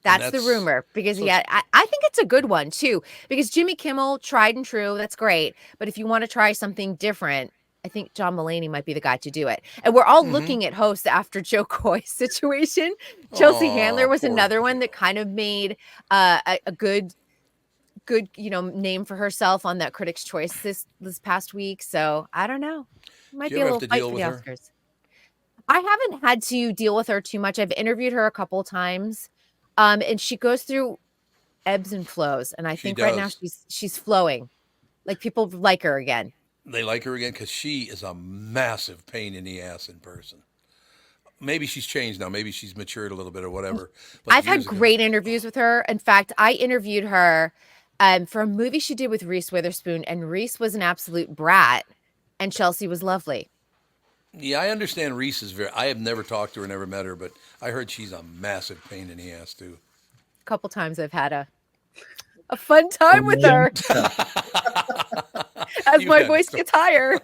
That's the rumor because I think it's a good one too, because Jimmy Kimmel, tried and true, that's great. But if you want to try something different, I think John Mulaney might be the guy to do it. And we're all looking at hosts after Joe Coy's situation. Chelsea Handler was another one that kind of made a good name for herself on that Critics' Choice this past week. So I don't know. It might be a little fight for the Oscars. I haven't had to deal with her too much. I've interviewed her a couple of times, and she goes through ebbs and flows. And I think right now she's flowing. People like her again. They like her again because she is a massive pain in the ass in person. Maybe she's changed now. Maybe she's matured a little bit or whatever. But I've had great interviews with her. In fact, I interviewed her for a movie she did with Reese Witherspoon, and Reese was an absolute brat, and Chelsea was lovely. Yeah, I understand Reese is I have never talked to her, never met her, but I heard she's a massive pain in the ass too. A couple times I've had a fun time with her. As my voice gets higher.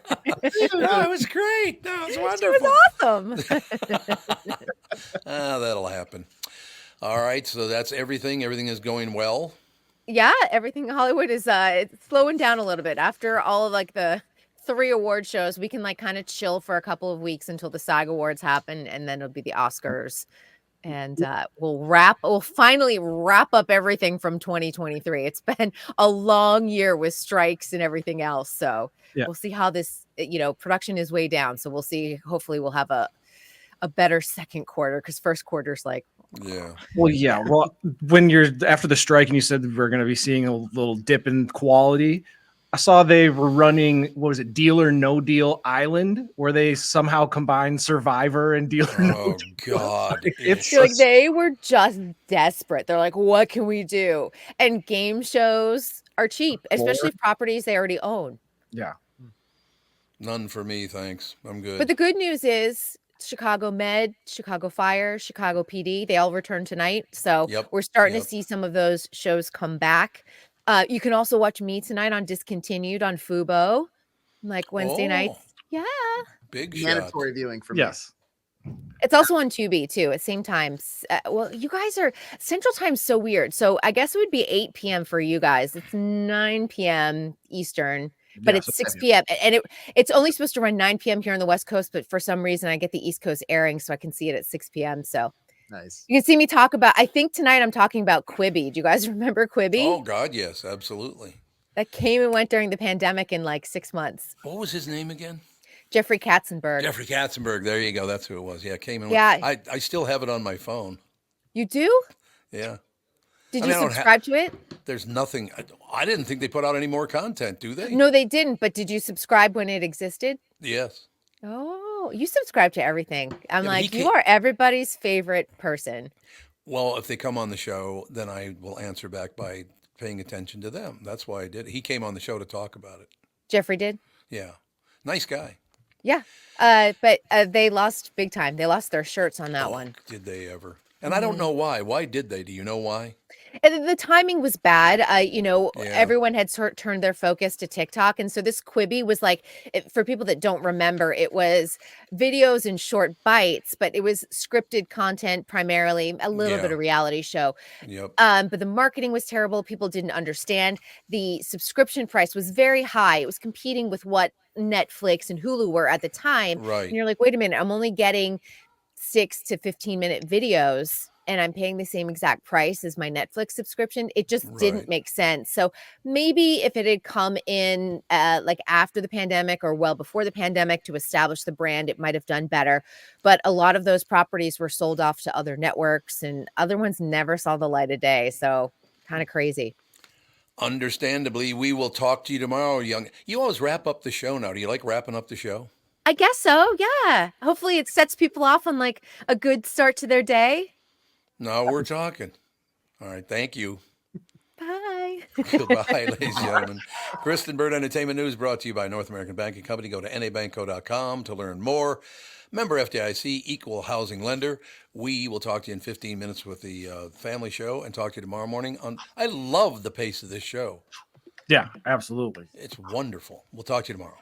No, it was great. No, it was wonderful. She was awesome. That'll happen. All right, so that's everything. Everything is going well. Yeah, everything in Hollywood is it's slowing down a little bit after all of like the 3 award shows. We can like kind of chill for a couple of weeks until the SAG Awards happen, and then it'll be the Oscars. And we'll finally wrap up everything from 2023. It's been a long year with strikes and everything else. So we'll see how this, production is way down. So we'll see. Hopefully we'll have a better second quarter, because first quarter's like, Well, yeah. Well, when you're after the strike and you said that we're going to be seeing a little dip in quality, I saw they were running, what was it, Deal or No Deal Island, where they somehow combined Survivor and Deal or No Deal. God. It's like they were just desperate. They're like, what can we do? And game shows are cheap, especially properties they already own. Yeah. None for me, thanks. I'm good. But the good news is Chicago Med, Chicago Fire, Chicago PD, they all return tonight. So we're starting to see some of those shows come back. You can also watch me tonight on Discontinued on Fubo, like Wednesday nights. Yeah. Big mandatory viewing for me. Yes. It's also on Tubi too at same time. Well, you guys are Central Time's so weird. So I guess it would be 8 p.m. for you guys. It's 9 p.m. Eastern, but it's 6 p.m. And it's only supposed to run 9 p.m. here on the West Coast, but for some reason I get the East Coast airing, so I can see it at 6 p.m. So nice. You can see me talk about, I think tonight I'm talking about Quibi. Do you guys remember Quibi? Oh God, yes, absolutely. That came and went during the pandemic in like 6 months. What was his name again? Jeffrey Katzenberg. Jeffrey Katzenberg. There you go. That's who it was. Yeah, came and Yeah. went. I still have it on my phone. You do? Yeah. Did you subscribe to it? There's nothing. I didn't think they put out any more content, do they? No, they didn't. But did you subscribe when it existed? Yes. Oh, you subscribe to everything. I'm Yeah, like, you are everybody's favorite person. Well, if they come on the show, then I will answer back by paying attention to them. That's why I did. He came on the show to talk about it. Jeffrey did? Yeah. Nice guy. Yeah. But they lost big time. They lost their shirts on that one. Did they ever? And I don't know why. Why did they? Do you know why? And the timing was bad. Everyone had turned their focus to TikTok. And so this Quibi was like, for people that don't remember, it was videos in short bites, but it was scripted content primarily, a little bit of reality show. Yep. But the marketing was terrible. People didn't understand. The subscription price was very high. It was competing with what Netflix and Hulu were at the time. Right. And you're like, wait a minute, I'm only getting 6 to 15-minute videos, and I'm paying the same exact price as my Netflix subscription. It just didn't make sense. So maybe if it had come in like after the pandemic or well before the pandemic to establish the brand, it might have done better. But a lot of those properties were sold off to other networks, and other ones never saw the light of day. So kind of crazy. Understandably, we will talk to you tomorrow, young. You always wrap up the show now. Do you like wrapping up the show? I guess so. Yeah. Hopefully it sets people off on like a good start to their day. No, we're talking. All right. Thank you. Bye. Goodbye, ladies and gentlemen. Kristyn Burtt Entertainment News brought to you by North American Banking Company. Go to nabankco.com to learn more. Member FDIC, equal housing lender. We will talk to you in 15 minutes with the family show and talk to you tomorrow morning. I love the pace of this show. Yeah, absolutely. It's wonderful. We'll talk to you tomorrow.